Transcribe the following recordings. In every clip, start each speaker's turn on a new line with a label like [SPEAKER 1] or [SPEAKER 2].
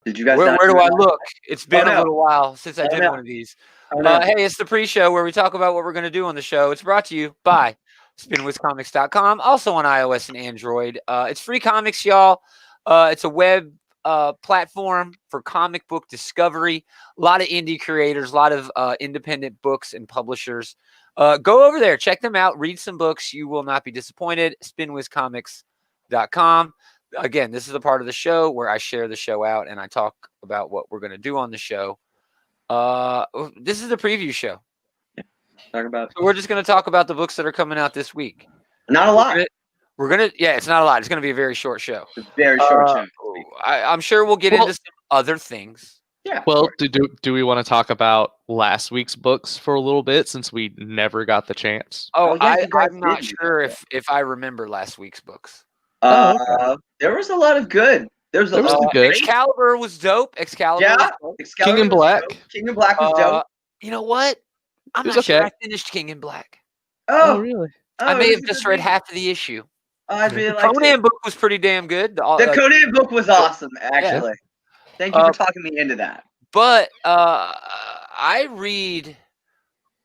[SPEAKER 1] Did you guys
[SPEAKER 2] Where
[SPEAKER 1] not
[SPEAKER 2] do
[SPEAKER 1] do
[SPEAKER 2] I
[SPEAKER 1] that?
[SPEAKER 2] look? It's been a
[SPEAKER 1] no.
[SPEAKER 2] little while since I
[SPEAKER 1] Oh,
[SPEAKER 2] did
[SPEAKER 1] no.
[SPEAKER 2] one of these.
[SPEAKER 1] Oh, no.
[SPEAKER 2] Hey, it's the pre-show where we talk about what we're going to do on the show. It's brought to you by spinwithcomics.com, also on iOS and Android. It's free comics, y'all. It's a web platform for comic book discovery. A lot of indie creators, a lot of independent books and publishers. Go over there, check them out, read some books. You will not be disappointed. Spinwithcomics.com. Again, this is a part of the show where I share the show out and I talk about what we're going to do on the show. This is the preview show.
[SPEAKER 1] Talk about
[SPEAKER 2] So we're just going to talk about the books that are coming out this week.
[SPEAKER 1] not a lot.
[SPEAKER 2] We're gonna it's not a lot. It's gonna be a very short show.
[SPEAKER 1] It's a very short show.
[SPEAKER 2] I'm sure we'll get into some other things.
[SPEAKER 1] Yeah.
[SPEAKER 3] Well, do we want to talk about last week's books for a little bit since we never got the chance?
[SPEAKER 1] Oh, yeah, you guys
[SPEAKER 2] I'm not
[SPEAKER 1] did.
[SPEAKER 2] sure if I remember last week's books.
[SPEAKER 1] There was a lot of good. There was some
[SPEAKER 3] good.
[SPEAKER 2] Excalibur was dope. Excalibur.
[SPEAKER 1] Yeah.
[SPEAKER 2] Was dope.
[SPEAKER 1] Excalibur
[SPEAKER 3] King in Black.
[SPEAKER 1] was dope. King in Black was dope.
[SPEAKER 2] You know what? I'm
[SPEAKER 3] It was
[SPEAKER 2] not sure
[SPEAKER 3] okay.
[SPEAKER 2] I finished King in Black.
[SPEAKER 1] Oh,
[SPEAKER 3] really?
[SPEAKER 2] I
[SPEAKER 1] it
[SPEAKER 2] may
[SPEAKER 1] was
[SPEAKER 2] have
[SPEAKER 1] a
[SPEAKER 2] just
[SPEAKER 1] good
[SPEAKER 2] read
[SPEAKER 1] read.
[SPEAKER 2] half of the issue.
[SPEAKER 1] I really
[SPEAKER 2] The
[SPEAKER 1] liked
[SPEAKER 2] Conan
[SPEAKER 1] it.
[SPEAKER 2] book was pretty damn good.
[SPEAKER 1] The Conan book was awesome, actually. Thank you for talking me into that.
[SPEAKER 2] But I read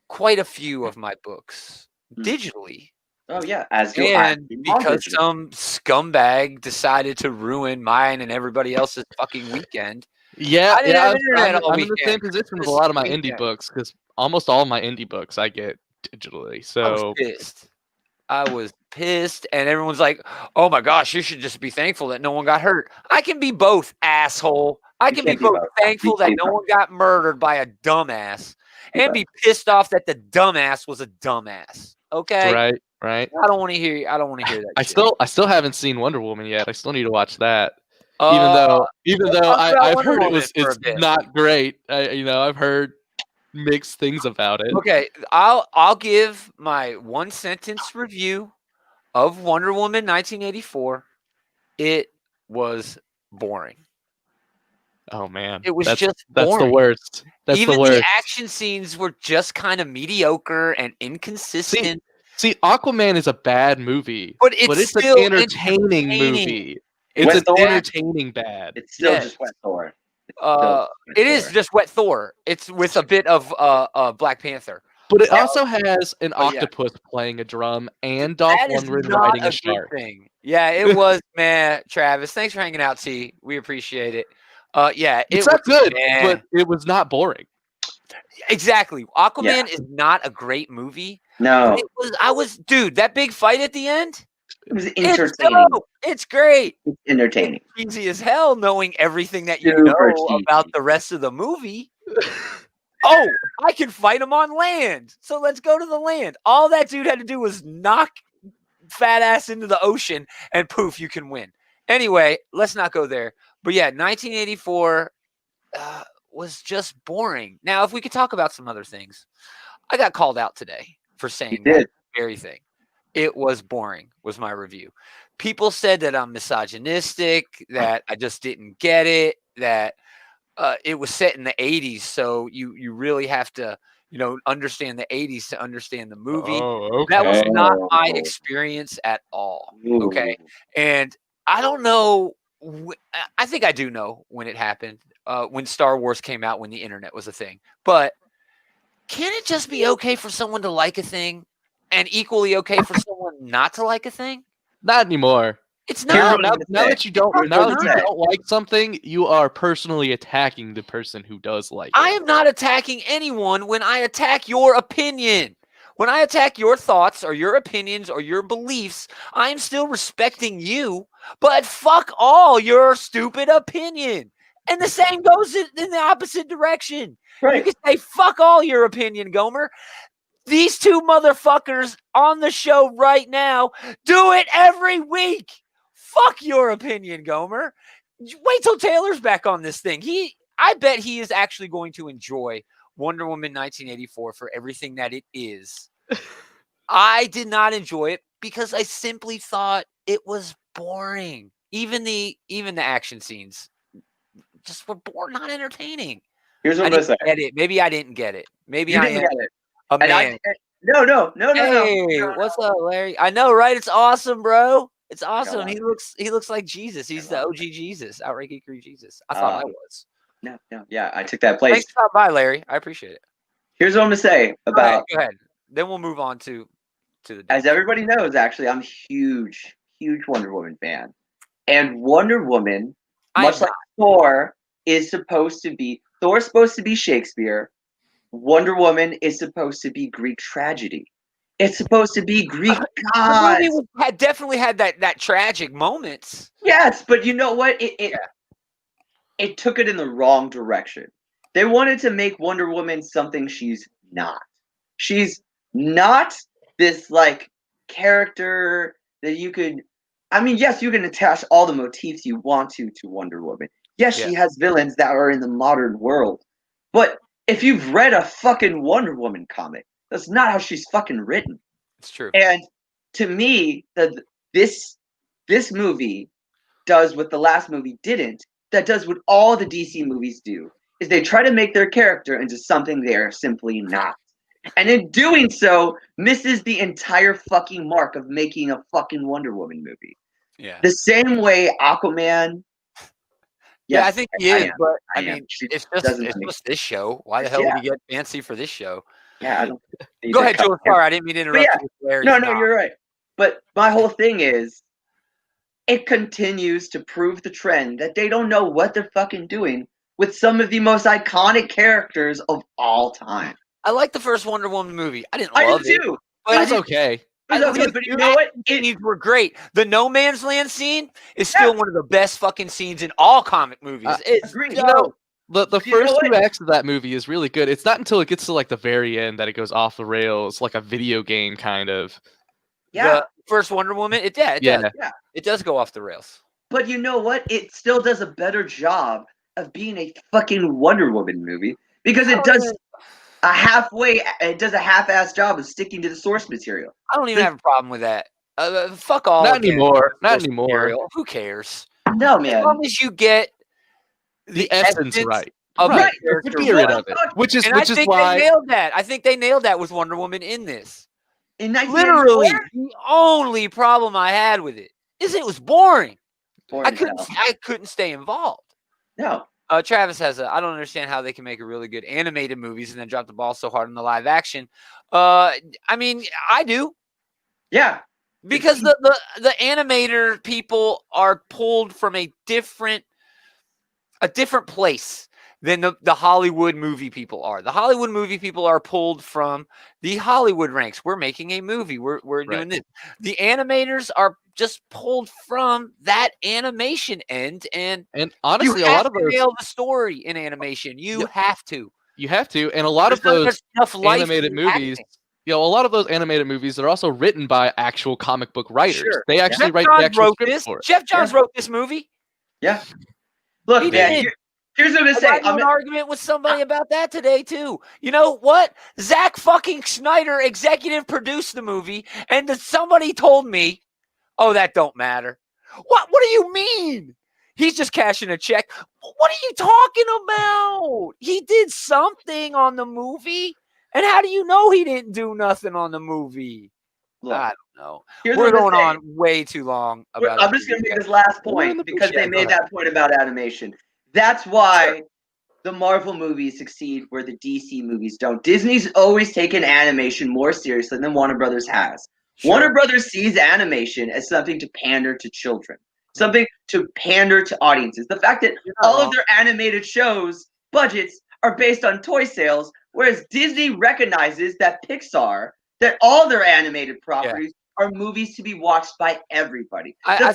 [SPEAKER 2] quite a few of my books digitally.
[SPEAKER 1] Oh yeah, as you
[SPEAKER 2] And because some scumbag decided to ruin mine and everybody else's fucking weekend.
[SPEAKER 3] Yeah,
[SPEAKER 2] I didn't have internet all
[SPEAKER 3] I'm in the same
[SPEAKER 2] weekend.
[SPEAKER 3] position with a lot of my
[SPEAKER 2] This
[SPEAKER 3] indie
[SPEAKER 2] weekend.
[SPEAKER 3] books because almost all of my indie books I get digitally. So
[SPEAKER 2] I was pissed, and everyone's like, "Oh my gosh, you should just be thankful that no one got hurt." I can be both, asshole. I can be both thankful that no one got murdered by a dumbass, and be pissed off that the dumbass was a dumbass. Okay,
[SPEAKER 3] right.
[SPEAKER 2] I don't want to hear. I don't want to hear that.
[SPEAKER 3] I still haven't seen Wonder Woman yet. I still need to watch that. Even though I've heard it's not great. I've heard mixed things about it.
[SPEAKER 2] Okay, I'll give my one sentence review of Wonder Woman 1984. It was boring.
[SPEAKER 3] Oh man,
[SPEAKER 2] it was
[SPEAKER 3] that's
[SPEAKER 2] just
[SPEAKER 3] the
[SPEAKER 2] boring.
[SPEAKER 3] worst. That's
[SPEAKER 2] Even
[SPEAKER 3] the worst.
[SPEAKER 2] the action scenes were just kind of mediocre and inconsistent.
[SPEAKER 3] See, Aquaman is a bad movie,
[SPEAKER 2] but it's still
[SPEAKER 3] an entertaining movie. It's an entertaining bad.
[SPEAKER 1] It's still just Wet Thor.
[SPEAKER 2] It is just Wet Thor. It's with a bit of Black Panther.
[SPEAKER 3] But it also has an octopus playing a drum and Dolph Lundgren riding a shark.
[SPEAKER 2] Thing. Yeah, it was, man. Travis, thanks for hanging out, T. We appreciate it.
[SPEAKER 3] It's not good, but it was not boring.
[SPEAKER 2] Exactly. Aquaman is not a great movie.
[SPEAKER 1] No.
[SPEAKER 2] Dude, that big fight at the end?
[SPEAKER 1] It was entertaining.
[SPEAKER 2] It's great.
[SPEAKER 1] It's entertaining.
[SPEAKER 2] It's easy as hell knowing everything that you know about the rest of the movie. Oh, I can fight him on land. So let's go to the land. All that dude had to do was knock fat ass into the ocean and poof, you can win. Anyway, let's not go there. But yeah, 1984 was just boring. Now, if we could talk about some other things. I got called out today for saying that very thing. It was boring, was my review. People said that I'm misogynistic, that I just didn't get it, that it was set in the 80s, so you really have to, understand the 80s to understand the movie.
[SPEAKER 3] Oh, okay.
[SPEAKER 2] That was not my experience at all. Okay. And I don't know. I think I do know when it happened, when Star Wars came out, when the internet was a thing. But can it just be okay for someone to like a thing and equally okay for someone not to like a thing?
[SPEAKER 3] Not anymore.
[SPEAKER 2] It's not.
[SPEAKER 3] Now that you don't like something, you are personally attacking the person who does like it.
[SPEAKER 2] I am not attacking anyone when I attack your opinion. When I attack your thoughts or your opinions or your beliefs, I am still respecting you, but fuck all your stupid opinion. And the same goes in the opposite direction. Right. You can say fuck all your opinion, Gomer. These two motherfuckers on the show right now do it every week. Fuck your opinion, Gomer. Wait till Taylor's back on this thing. I bet he is actually going to enjoy Wonder Woman 1984 for everything that it is. I did not enjoy it because I simply thought it was boring. Even the action scenes just were boring, not entertaining.
[SPEAKER 1] Here's what I'm going to say.
[SPEAKER 2] Maybe I didn't get it. Maybe
[SPEAKER 1] I didn't get it.
[SPEAKER 2] A man.
[SPEAKER 1] No.
[SPEAKER 2] Hey, what's up, Larry? I know, right? It's awesome, bro. It's awesome. He looks like Jesus. He's the OG Jesus, outright geekery Jesus. I thought I was.
[SPEAKER 1] No, yeah, I took that place.
[SPEAKER 2] Thanks for stopping by, Larry. I appreciate it.
[SPEAKER 1] Here's what I'm gonna say about.
[SPEAKER 2] Go ahead. Then we'll move on to the.
[SPEAKER 1] As everybody knows, actually, I'm a huge Wonder Woman fan, and Wonder Woman, much like Thor, is supposed to be Shakespeare. Wonder Woman is supposed to be Greek tragedy. It's supposed to be Greek gods.
[SPEAKER 2] The movie had definitely had that tragic moments.
[SPEAKER 1] Yes, but you know what? It took it in the wrong direction. They wanted to make Wonder Woman something she's not. She's not this like character that you could. I mean, yes, you can attach all the motifs you want to Wonder Woman. Yes, she has villains that are in the modern world, but if you've read a fucking Wonder Woman comic, that's not how she's fucking written.
[SPEAKER 2] It's true.
[SPEAKER 1] And to me, this movie does what the last movie didn't. That does what all the DC movies do. Is they try to make their character into something they're simply not. And in doing so, misses the entire fucking mark of making a fucking Wonder Woman movie.
[SPEAKER 2] Yeah.
[SPEAKER 1] The same way Aquaman.
[SPEAKER 2] Yes, I think he is, but I mean, it's
[SPEAKER 1] just
[SPEAKER 2] this show. Why the hell did he get fancy for this show?
[SPEAKER 1] Yeah, I don't.
[SPEAKER 2] Go ahead, Joe. Sorry, I didn't mean to interrupt you.
[SPEAKER 1] No, you're right. But my whole thing is, it continues to prove the trend that they don't know what they're fucking doing with some of the most iconic characters of all time.
[SPEAKER 2] I like the first Wonder Woman movie. I didn't love it.
[SPEAKER 1] Too.
[SPEAKER 3] But it was okay.
[SPEAKER 1] But you know what?
[SPEAKER 2] Scenes were great. The No Man's Land scene is still one of the best fucking scenes in all comic movies. It's
[SPEAKER 3] the first 2 acts of that movie is really good. It's not until it gets to like the very end that it goes off the rails, like a video game kind of.
[SPEAKER 1] Yeah.
[SPEAKER 2] The first Wonder Woman, it does go off the rails.
[SPEAKER 1] But you know what? It still does a better job of being a fucking Wonder Woman movie because it does a half-ass job of sticking to the source material.
[SPEAKER 2] I don't even have a problem with that. Fuck all.
[SPEAKER 3] Not anymore. Not anymore.
[SPEAKER 2] Material. Who cares?
[SPEAKER 1] No, man.
[SPEAKER 2] As long as you get
[SPEAKER 3] the essence right.
[SPEAKER 1] Right.
[SPEAKER 3] The spirit of it. Which is why
[SPEAKER 2] they nailed that. I think they nailed that with Wonder Woman in this.
[SPEAKER 1] Literally,
[SPEAKER 2] the only problem I had with it is it was boring. I couldn't stay involved.
[SPEAKER 1] No.
[SPEAKER 2] Travis has I don't understand how they can make a really good animated movies and then drop the ball so hard in the live action. I mean, I do.
[SPEAKER 1] Yeah.
[SPEAKER 2] Because the animator people are pulled from a different place than the Hollywood movie people are. The Hollywood movie people are pulled from the Hollywood ranks. We're making a movie. We're doing this. The animators are just pulled from that animation end. And
[SPEAKER 3] honestly, a lot of those
[SPEAKER 2] nail the story in animation. You have to.
[SPEAKER 3] You have to. And a lot of those animated movies. A lot of those animated movies are also written by actual comic book writers. Sure. They actually write the actual scripts for it.
[SPEAKER 2] Jeff Johns wrote this movie.
[SPEAKER 1] Yeah. Look, man, here's what I'm going to say.
[SPEAKER 2] I'm in an argument with somebody about that today, too. You know what? Zack fucking Snyder executive produced the movie, and somebody told me, oh, that don't matter. What do you mean? He's just cashing a check. What are you talking about? He did something on the movie, and how do you know he didn't do nothing on the movie? Look, I don't know. We're going on way too long about
[SPEAKER 1] I'm just going to make this last point because they made that point about animation. That's why the Marvel movies succeed where the DC movies don't. Disney's always taken animation more seriously than Warner Brothers has. Sure. Warner Brothers sees animation as something to pander to children, something to pander to audiences. The fact that all of their animated shows budgets are based on toy sales, whereas Disney recognizes that that all their animated properties are movies to be watched by everybody.
[SPEAKER 2] I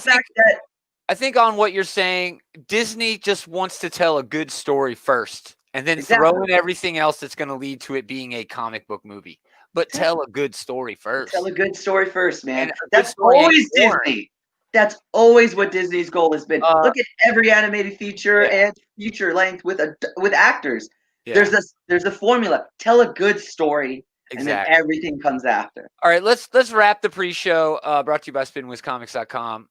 [SPEAKER 2] think on what you're saying, Disney just wants to tell a good story first and then throw in everything else that's going to lead to it being a comic book movie. But tell a good story first.
[SPEAKER 1] Tell a good story first, man. That's always Disney. That's always what Disney's goal has been. Look at every animated feature and feature length with actors. Yeah. There's a formula. Tell a good story. Exactly. And then everything comes after.
[SPEAKER 2] All right, let's wrap the pre-show. Brought to you by SpinWizComics.com.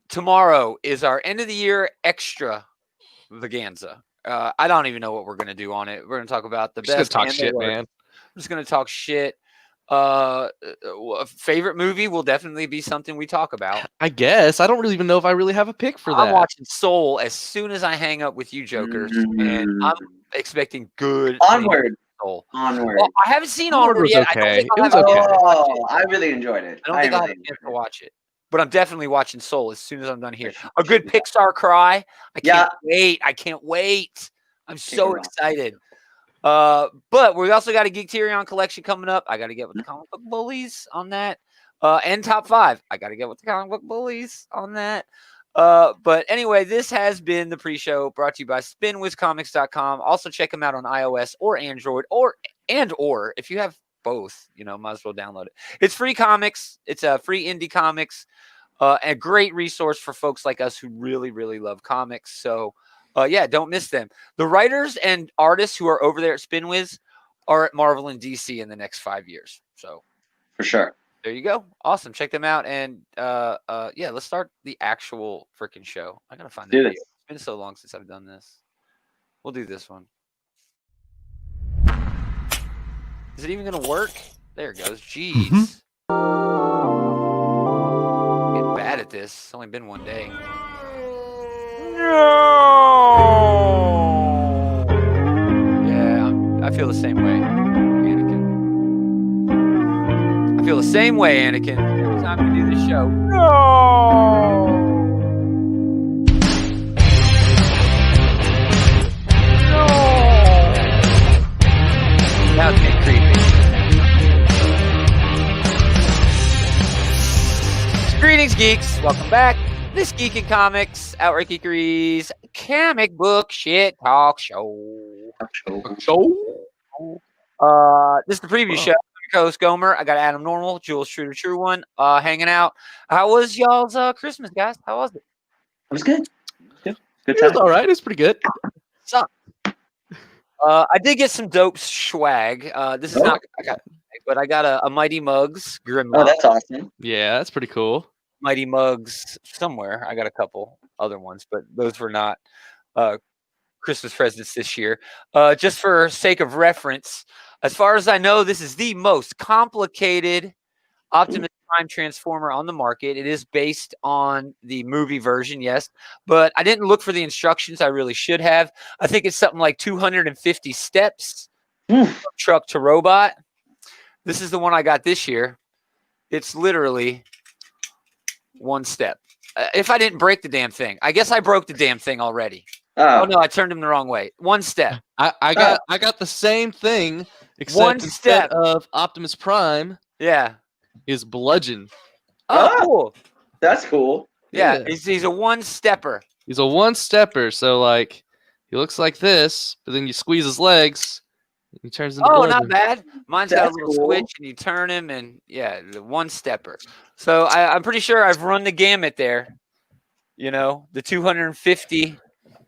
[SPEAKER 2] Tomorrow is our end of the year extravaganza. I don't even know what we're gonna do on it. We're gonna talk about the best.
[SPEAKER 3] Just talk shit, man.
[SPEAKER 2] I'm just gonna talk shit. Favorite movie will definitely be something we talk about.
[SPEAKER 3] I guess. I don't really even know if I really have a pick for that.
[SPEAKER 2] I'm watching Soul as soon as I hang up with you jokers, and I'm expecting good.
[SPEAKER 1] Onward.
[SPEAKER 2] Soul.
[SPEAKER 1] Onward.
[SPEAKER 2] Well, I haven't seen Onward yet.
[SPEAKER 3] Okay.
[SPEAKER 1] I really enjoyed it.
[SPEAKER 2] I don't think I'll have a chance to watch it. But I'm definitely watching Soul as soon as I'm done here. A good Pixar cry. I can't wait. I can't wait. I'm so excited. But we also got a Geekterion collection coming up. I got to get with the comic book bullies on that. And top 5. I got to get with the comic book bullies on that. But anyway, this has been the pre-show brought to you by spinwizcomics.com. Also check them out on iOS or Android or if you have both, might as well download it. It's free comics. It's a free indie comics. A great resource for folks like us who really, really love comics. So don't miss them. The writers and artists who are over there at SpinWiz are at Marvel and DC in the next 5 years. So
[SPEAKER 1] for sure.
[SPEAKER 2] There you go. Awesome. Check them out. And let's start the actual freaking show. I gotta find the video. It's been so long since I've done this. We'll do this one. Is it even gonna work? There it goes. Jeez. Getting bad at this. It's only been one day. No. Yeah, I feel the same way, Anakin. I feel the same way, Anakin. Every time we do this show. No. No. That was getting creepy. Greetings, geeks. Welcome back. This Geek and Comics, Outright Geekery's comic book shit talk show. This is the preview show. I'm your co-host Gomer. I got Adam Normal, Jules True One, hanging out. How was y'all's Christmas, guys? How was it?
[SPEAKER 1] It was good. Good
[SPEAKER 3] time. It was all right. It's pretty good.
[SPEAKER 2] Suck. I did get some dope swag. This is not, but I got a Mighty Mugs Grimlock.
[SPEAKER 1] Oh, that's awesome.
[SPEAKER 3] Yeah, that's pretty cool.
[SPEAKER 2] Mighty Mugs somewhere. I got a couple other ones, but those were not Christmas presents this year. Just for sake of reference, as far as I know, this is the most complicated Optimus Prime Transformer on the market. It is based on the movie version, yes, but I didn't look for the instructions. I really should have. I think it's something like 250 steps from truck to robot. This is the one I got this year. It's literally one step. If I didn't break the damn thing, I guess I broke the damn thing already. Oh no, I turned him the wrong way. One step.
[SPEAKER 3] I got the same thing, except
[SPEAKER 2] one step
[SPEAKER 3] of Optimus Prime.
[SPEAKER 2] Yeah,
[SPEAKER 3] is bludgeon.
[SPEAKER 2] Oh, cool.
[SPEAKER 1] That's cool.
[SPEAKER 2] Yeah, he's a one stepper.
[SPEAKER 3] He's a one stepper. So like, he looks like this, but then you squeeze his legs. He turns into bludgeon.
[SPEAKER 2] Not bad. Mine's got a little switch, and you turn him, and the one stepper. So I'm pretty sure I've run the gamut there. The 250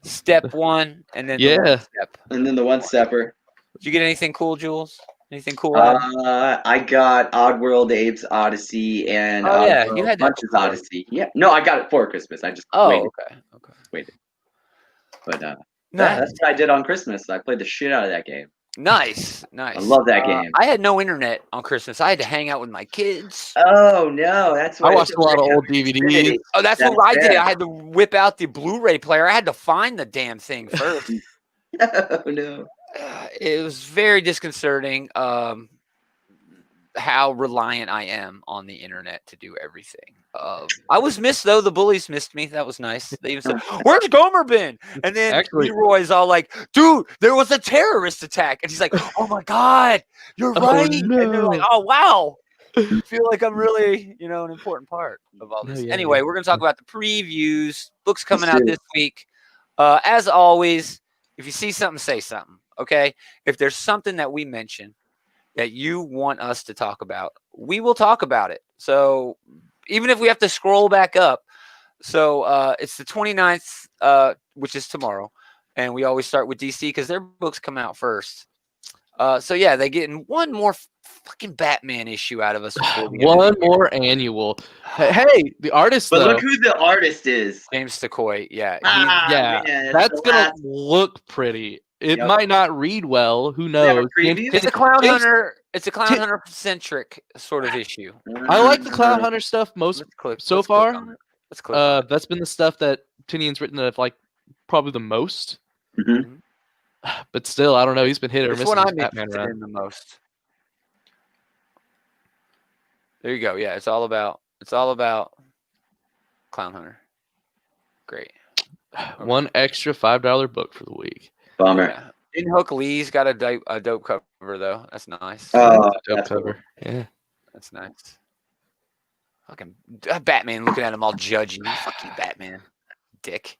[SPEAKER 2] step one, and then the one step.
[SPEAKER 1] And then the one stepper.
[SPEAKER 2] Did you get anything cool, Jules? Anything cool?
[SPEAKER 1] I got Oddworld, Abe's Odyssey, and
[SPEAKER 2] you had
[SPEAKER 1] Bunch's Odyssey. Yeah, no, I got it for Christmas. I just waited.
[SPEAKER 2] Okay.
[SPEAKER 1] Waited. But that's what I did on Christmas. I played the shit out of that game.
[SPEAKER 2] Nice.
[SPEAKER 1] I love that game.
[SPEAKER 2] I had no internet on Christmas. I had to hang out with my kids.
[SPEAKER 1] Oh no, that's why
[SPEAKER 3] I watched a lot of old DVDs.
[SPEAKER 2] Oh, that's what I did. I had to whip out the Blu-ray player. I had to find the damn thing first.
[SPEAKER 1] Oh no.
[SPEAKER 2] It was very disconcerting how reliant I am on the internet to do everything. I was missed, though. The bullies missed me. That was nice. They even said, "Where's Gomer been?" And then Leroy's all like, "Dude, there was a terrorist attack." And he's like, "Oh, my God, you're right." No. And they're like, "Oh, wow." I feel like I'm really, an important part of all this. Anyway, we're going to talk about the previews. Books coming out this week. As always, if you see something, say something. Okay, if there's something that we mention that you want us to talk about, we will talk about it. So even if we have to scroll back up, so it's the 29th, which is tomorrow, and we always start with DC because their books come out first. They getting one more fucking Batman issue out of us.
[SPEAKER 3] One more annual. Hey, the artist.
[SPEAKER 1] But look who the artist is.
[SPEAKER 2] James Takoy. Yeah,
[SPEAKER 3] man, that's gonna look pretty. It might not read well. Who knows?
[SPEAKER 1] It's
[SPEAKER 2] a Clown Hunter. It's a Clown Hunter centric sort of issue.
[SPEAKER 3] I like the Clown Hunter stuff most so far. That's been the stuff that Tinian's written that like probably the most.
[SPEAKER 1] Mm-hmm.
[SPEAKER 3] But still, I don't know. He's been hit or miss.
[SPEAKER 2] It's what I'm interested in the most. There you go. Yeah, it's all about Clown Hunter. Great.
[SPEAKER 3] One extra $5 book for the week.
[SPEAKER 1] Bummer.
[SPEAKER 2] Yeah. In Hook Lee's got a dope cover though. That's nice.
[SPEAKER 1] Oh,
[SPEAKER 3] dope cover. Cool. Yeah,
[SPEAKER 2] that's nice. Fucking Batman looking at him all judgy. Fuck you, Batman, dick.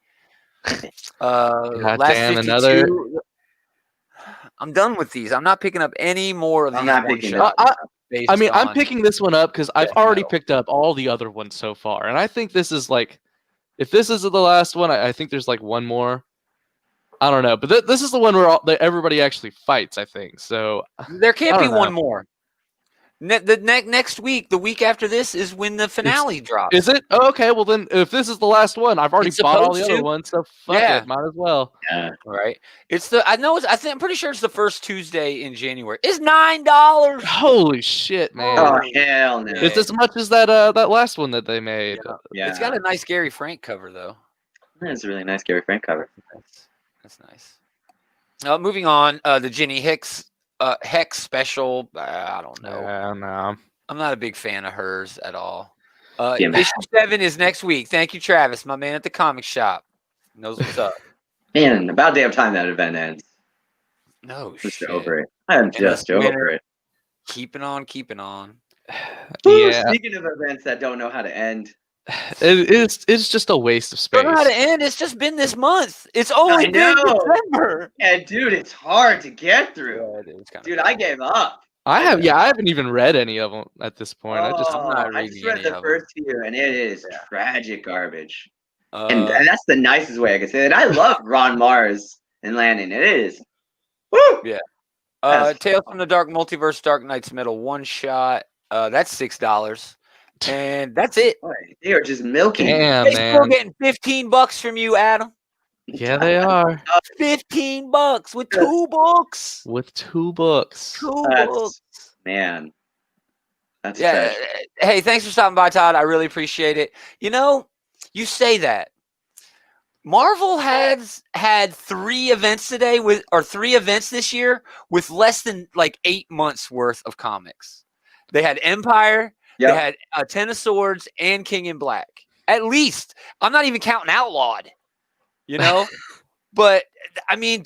[SPEAKER 3] God
[SPEAKER 2] last
[SPEAKER 3] damn,
[SPEAKER 2] 52.
[SPEAKER 3] another.
[SPEAKER 2] I'm done with these. I'm not picking up any more of these.
[SPEAKER 1] I'm not picking
[SPEAKER 3] up. I mean, I'm picking this one up because I've already picked up all the other ones so far, and I think this is like, if this is the last one, I think there's like one more. I don't know, but this is the one where everybody actually fights. I think so.
[SPEAKER 2] There can't be one more. Next week, the week after this, is when the finale drops.
[SPEAKER 3] Is it? Oh, okay, well then, if this is the last one, I've already bought all the other ones, so fuck it, might as well.
[SPEAKER 1] Yeah.
[SPEAKER 2] All right. I'm pretty sure it's the first Tuesday in January. It's $9.
[SPEAKER 3] Holy shit, man!
[SPEAKER 1] Oh hell no!
[SPEAKER 3] It's as much as that last one that they made.
[SPEAKER 1] Yeah.
[SPEAKER 2] It's got a nice Gary Frank cover though.
[SPEAKER 1] It's a really nice Gary Frank cover.
[SPEAKER 2] That's nice. Moving on, the Ginny Hex special. I don't know.
[SPEAKER 3] No.
[SPEAKER 2] I'm not a big fan of hers at all. Issue 7 is next week. Thank you, Travis, my man at the comic shop. Knows what's up.
[SPEAKER 1] Man, about damn time that event ends.
[SPEAKER 2] No
[SPEAKER 1] just
[SPEAKER 2] shit.
[SPEAKER 1] over it. I'm just over it.
[SPEAKER 2] Keeping on.
[SPEAKER 3] Yeah.
[SPEAKER 1] Speaking of events that don't know how to end.
[SPEAKER 3] It's just a waste of space.
[SPEAKER 2] Don't know how to end. It's just been this month. It's only been December.
[SPEAKER 1] Yeah, dude, it's hard to get through.
[SPEAKER 2] Yeah,
[SPEAKER 1] dude, I gave up.
[SPEAKER 3] I haven't even read any of them at this point.
[SPEAKER 1] I just read the first few, and it is tragic garbage. And that's the nicest way I can say it. I love Ron Mars and Landon. It is. Woo!
[SPEAKER 2] Yeah. Tales from the Dark Multiverse, Dark Knight's Metal one shot. That's $6. And that's it.
[SPEAKER 1] Boy, they are just milking.
[SPEAKER 3] Damn,
[SPEAKER 2] they're
[SPEAKER 3] man.
[SPEAKER 2] still getting $15 from you, Adam.
[SPEAKER 3] Yeah, they are.
[SPEAKER 2] $15 with 2 books.
[SPEAKER 3] With 2 books.
[SPEAKER 2] 2 books.
[SPEAKER 1] Man. That's
[SPEAKER 2] trash. Hey, thanks for stopping by, Todd. I really appreciate it. You know, you say that. Marvel has had 3 events today 3 events this year with less than like 8 months worth of comics. They had Empire. Yep. They had a 10 of Swords and King in Black. At least. I'm not even counting Outlawed, you know? But, I mean,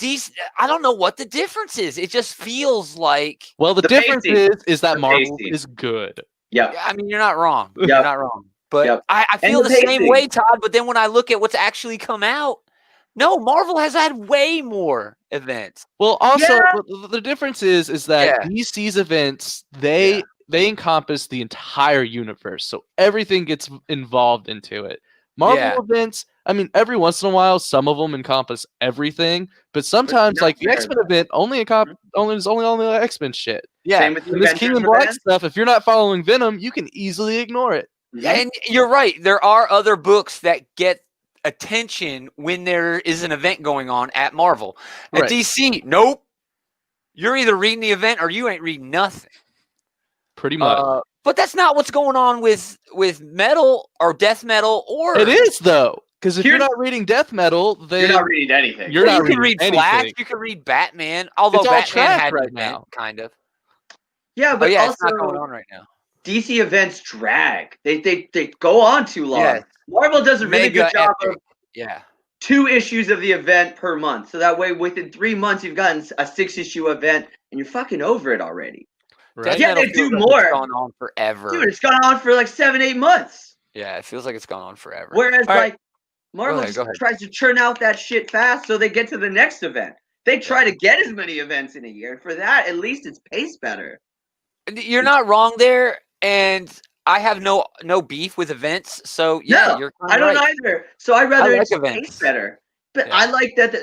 [SPEAKER 2] I don't know what the difference is. It just feels like...
[SPEAKER 3] Well, the difference is that Marvel is good.
[SPEAKER 1] Yeah.
[SPEAKER 2] I mean, you're not wrong. Yep. You're not wrong. But I feel the same way, Todd. But then when I look at what's actually come out, no, Marvel has had way more events.
[SPEAKER 3] Well, also, the difference is that DC's events, they encompass the entire universe, so everything gets involved into it. Marvel events, I mean, every once in a while, some of them encompass everything, but sometimes, like the X-Men event, only the X-Men shit.
[SPEAKER 2] Yeah,
[SPEAKER 1] same with
[SPEAKER 3] and this King in Black stuff. If you're not following Venom, you can easily ignore it.
[SPEAKER 2] And you're right. There are other books that get attention when there is an event going on at Marvel. At DC, nope. You're either reading the event or you ain't reading nothing.
[SPEAKER 3] Pretty much.
[SPEAKER 2] But that's not what's going on with metal or death metal or...
[SPEAKER 3] It is, though. Because if you're not reading death metal, then...
[SPEAKER 1] You're not reading anything.
[SPEAKER 2] You can read Flash. You can read Batman. Although
[SPEAKER 3] it's
[SPEAKER 2] Batman had
[SPEAKER 3] right now.
[SPEAKER 2] Kind of.
[SPEAKER 1] Yeah, but also,
[SPEAKER 2] it's not going on right now.
[SPEAKER 1] DC events drag. They go on too long. Yeah. Marvel does a really good job of 2 issues of the event per month. So that way, within 3 months, you've gotten a 6-issue event, and you're fucking over it already.
[SPEAKER 2] Right?
[SPEAKER 1] Yeah, they do more.
[SPEAKER 2] It's gone on forever.
[SPEAKER 1] Dude, it's gone on for like 7-8 months.
[SPEAKER 2] Yeah, it feels like it's gone on forever.
[SPEAKER 1] Whereas, Marvel just tries to churn out that shit fast so they get to the next event. They try to get as many events in a year. For that, at least it's paced better.
[SPEAKER 2] You're not wrong there, and I have no beef with events. So you're
[SPEAKER 1] I don't either. So I'd rather it's paced better. But
[SPEAKER 2] Yeah.
[SPEAKER 1] I like that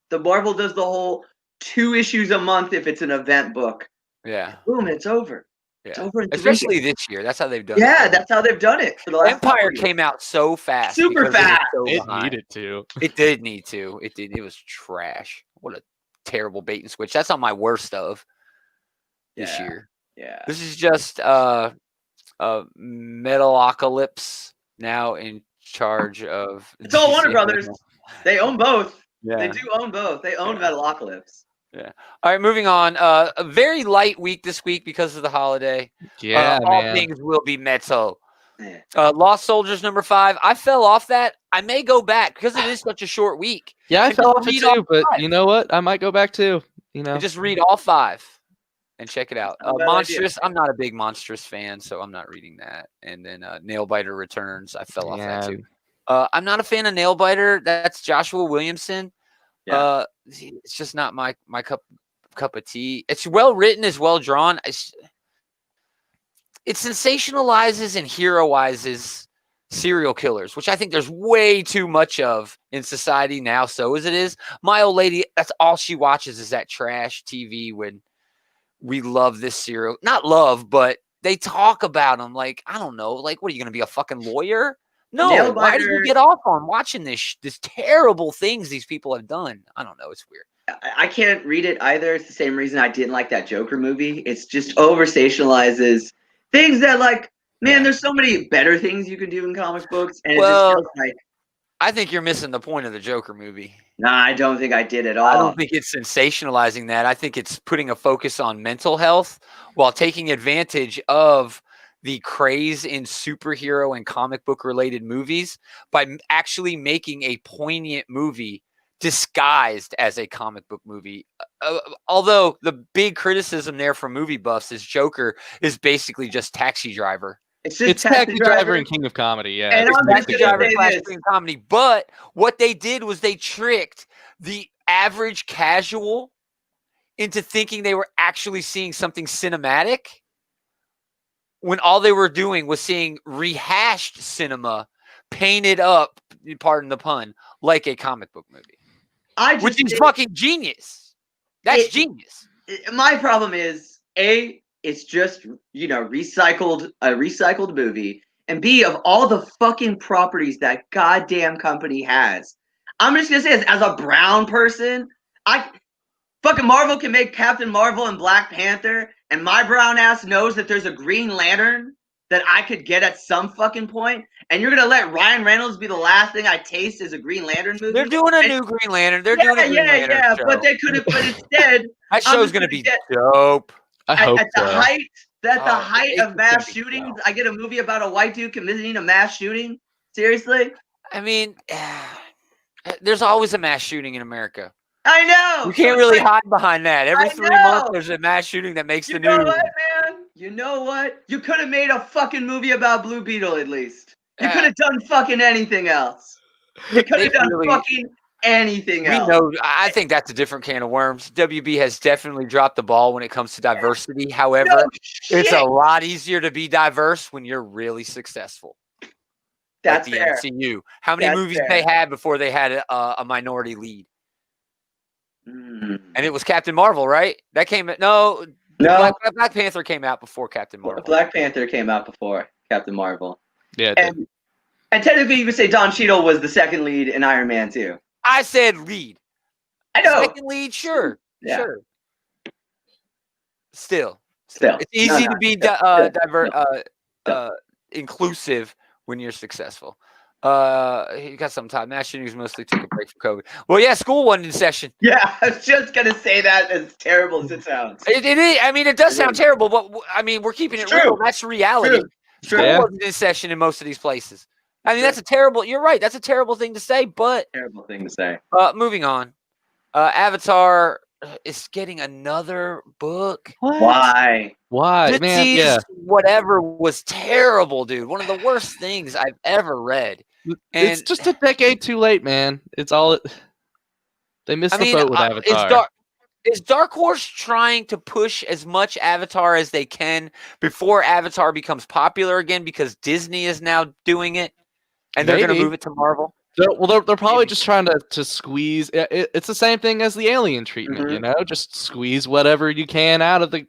[SPEAKER 1] the Marvel does the whole 2 issues a month if it's an event book.
[SPEAKER 2] Yeah.
[SPEAKER 1] Boom, it's over.
[SPEAKER 2] Yeah.
[SPEAKER 1] It's over in 3
[SPEAKER 2] Especially
[SPEAKER 1] days.
[SPEAKER 2] this year. That's how they've done it.
[SPEAKER 1] Yeah, that's how they've done it for the last
[SPEAKER 2] Empire came out so fast.
[SPEAKER 1] Super fast.
[SPEAKER 3] It needed to.
[SPEAKER 2] It did need to. It did. It was trash. What a terrible bait and switch. That's on my worst of this year.
[SPEAKER 1] Yeah.
[SPEAKER 2] This is just Metalocalypse now in charge of.
[SPEAKER 1] It's all Warner Brothers. They own both.
[SPEAKER 2] Yeah.
[SPEAKER 1] They do own both. They own Metalocalypse.
[SPEAKER 2] Yeah. All right, moving on. A very light week this week because of the holiday.
[SPEAKER 3] Yeah,
[SPEAKER 2] all
[SPEAKER 3] man.
[SPEAKER 2] things will be metal. Lost Soldiers #5. I fell off that. I may go back because it is such a short week.
[SPEAKER 3] Yeah, I
[SPEAKER 2] And
[SPEAKER 3] fell
[SPEAKER 2] just
[SPEAKER 3] off it
[SPEAKER 2] read
[SPEAKER 3] too,
[SPEAKER 2] all
[SPEAKER 3] but
[SPEAKER 2] 5.
[SPEAKER 3] you know what? I might go back too. You know,
[SPEAKER 2] And just read all 5 and check it out.
[SPEAKER 1] Not a bad
[SPEAKER 2] Monstrous. I'm not a big Monstrous fan, so I'm not reading that. And then Nailbiter Returns. I fell off that too. I'm not a fan of Nailbiter. That's Joshua Williamson.
[SPEAKER 1] Yeah.
[SPEAKER 2] It's just not my cup of tea. It's well written, as well drawn. It sensationalizes and heroizes serial killers, which I think there's way too much of in society now. So as it is, my old lady, that's all she watches is that trash TV when we love this serial. Not love, but they talk about them like, I don't know, like, what are you going to be, a fucking lawyer? No, why do you get off on watching this terrible things these people have done? I don't know. It's weird.
[SPEAKER 1] I can't read it either. It's the same reason I didn't like that Joker movie. It's just over-sensationalizes things that, like, man, there's so many better things you can do in comic books. And it just feels like,
[SPEAKER 2] I think you're missing the point of the Joker movie.
[SPEAKER 1] Nah, I don't think I did at all.
[SPEAKER 2] I don't think it's sensationalizing that. I think it's putting a focus on mental health while taking advantage of the craze in superhero and comic book related movies by actually making a poignant movie disguised as a comic book movie. Although the big criticism there from movie buffs is Joker is basically just Taxi Driver.
[SPEAKER 1] It's just
[SPEAKER 3] Taxi Driver and King of Comedy, yeah.
[SPEAKER 1] And I'm
[SPEAKER 2] Taxi
[SPEAKER 1] just
[SPEAKER 2] Driver
[SPEAKER 1] gonna
[SPEAKER 2] slash
[SPEAKER 1] say this.
[SPEAKER 2] King of Comedy. But what they did was they tricked the average casual into thinking they were actually seeing something cinematic when all they were doing was seeing rehashed cinema painted up, pardon the pun, like a comic book movie. Which is fucking genius. That's genius.
[SPEAKER 1] My problem is, A, it's just, a recycled movie. And B, of all the fucking properties that goddamn company has, I'm just going to say this, as a brown person, fucking Marvel can make Captain Marvel and Black Panther, and my brown ass knows that there's a Green Lantern that I could get at some fucking point, and you're gonna let Ryan Reynolds be the last thing I taste as a Green Lantern movie?
[SPEAKER 2] They're doing a new Green Lantern. They're doing a Green Lantern show.
[SPEAKER 1] But they could have. But instead,
[SPEAKER 2] that show's gonna be dope.
[SPEAKER 3] I hope
[SPEAKER 1] at the
[SPEAKER 3] so.
[SPEAKER 1] height of mass shootings, I get a movie about a white dude committing a mass shooting. Seriously?
[SPEAKER 2] I mean, there's always a mass shooting in America.
[SPEAKER 1] I know.
[SPEAKER 2] You can't really hide behind that. Every 3 months, there's a mass shooting that makes the news.
[SPEAKER 1] You know what, man? You know what? You could have made a fucking movie about Blue Beetle at least. You could have done fucking anything else. You could have done fucking anything else.
[SPEAKER 2] I think that's a different can of worms. WB has definitely dropped the ball when it comes to diversity. However, it's a lot easier to be diverse when you're really successful.
[SPEAKER 1] That's
[SPEAKER 2] like the
[SPEAKER 1] fair.
[SPEAKER 2] MCU. How many movies they had before they had a minority lead? And it was Captain Marvel, right? That came no. Black Panther came out before Captain Marvel.
[SPEAKER 1] Black Panther came out before Captain Marvel.
[SPEAKER 3] Yeah,
[SPEAKER 1] and technically you could say Don Cheadle was the second lead in Iron Man 2.
[SPEAKER 2] I said lead.
[SPEAKER 1] I know.
[SPEAKER 2] Second lead, sure.
[SPEAKER 1] Yeah.
[SPEAKER 2] Sure. Still.
[SPEAKER 1] It's
[SPEAKER 2] easy to be inclusive when you're successful. You got some time. Mass shootings mostly took a break from COVID. Well, yeah, school wasn't in session.
[SPEAKER 1] Yeah, I was just gonna say that, as terrible as it sounds.
[SPEAKER 2] It is. I mean, it does sound terrible, but I mean, we're keeping it real. That's reality. School wasn't in session in most of these places. I mean, that's a terrible. You're right. That's a terrible thing to say, but
[SPEAKER 1] terrible thing to say.
[SPEAKER 2] Moving on. Avatar is getting another book.
[SPEAKER 3] What?
[SPEAKER 1] Why?
[SPEAKER 3] Man, yeah.
[SPEAKER 2] Whatever was terrible, dude. One of the worst things I've ever read. And
[SPEAKER 3] it's just a decade too late, man. It's all they missed the boat with Avatar.
[SPEAKER 2] Is Dark Horse trying to push as much Avatar as they can before Avatar becomes popular again because Disney is now doing it and they're going to move it to Marvel?
[SPEAKER 3] They're probably just trying to squeeze. It's the same thing as the Alien treatment, you know. Just squeeze whatever you can out of you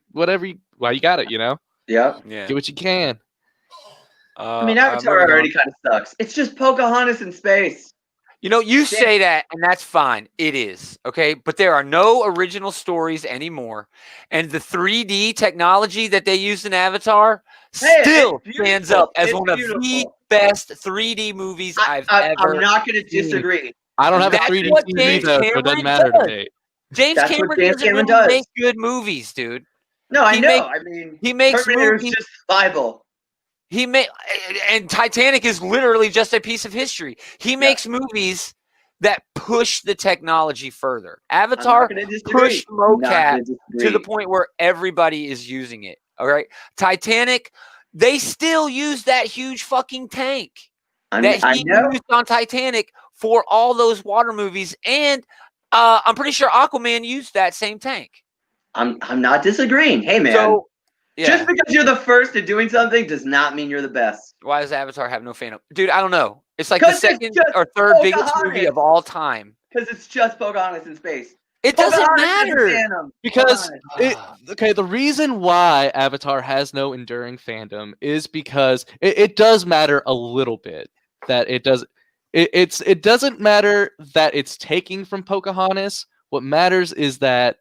[SPEAKER 3] got it, you know.
[SPEAKER 1] Yeah.
[SPEAKER 3] Do what you can.
[SPEAKER 1] I mean, Avatar already kind of sucks. It's just Pocahontas in space.
[SPEAKER 2] You know, you say that, and that's fine. It is, okay? But there are no original stories anymore. And the 3D technology that they used in Avatar still stands up as one of the best 3D movies I've ever
[SPEAKER 1] I'm not going to
[SPEAKER 2] seen.
[SPEAKER 1] disagree.
[SPEAKER 3] I don't have a 3D TV, though, so it doesn't matter to me.
[SPEAKER 2] James Cameron doesn't really make good movies, dude.
[SPEAKER 1] No, I know. I mean,
[SPEAKER 2] he makes
[SPEAKER 1] Terminator's just Bible.
[SPEAKER 2] And Titanic is literally just a piece of history. He makes movies that push the technology further. Avatar pushed mocap to the point where everybody is using it. All right. Titanic, they still use that huge fucking tank that he used on Titanic for all those water movies. And I'm pretty sure Aquaman used that same tank.
[SPEAKER 1] I'm not disagreeing. Hey, man. So, just because you're the first at doing something does not mean you're the best.
[SPEAKER 2] Why does Avatar have no fandom? Dude, I don't know. It's like the second or third biggest movie of all time.
[SPEAKER 1] Because it's just Pocahontas in space.
[SPEAKER 2] It doesn't matter.
[SPEAKER 3] Because, the reason why Avatar has no enduring fandom is because it does matter a little bit that it does. It doesn't matter that it's taking from Pocahontas. What matters is that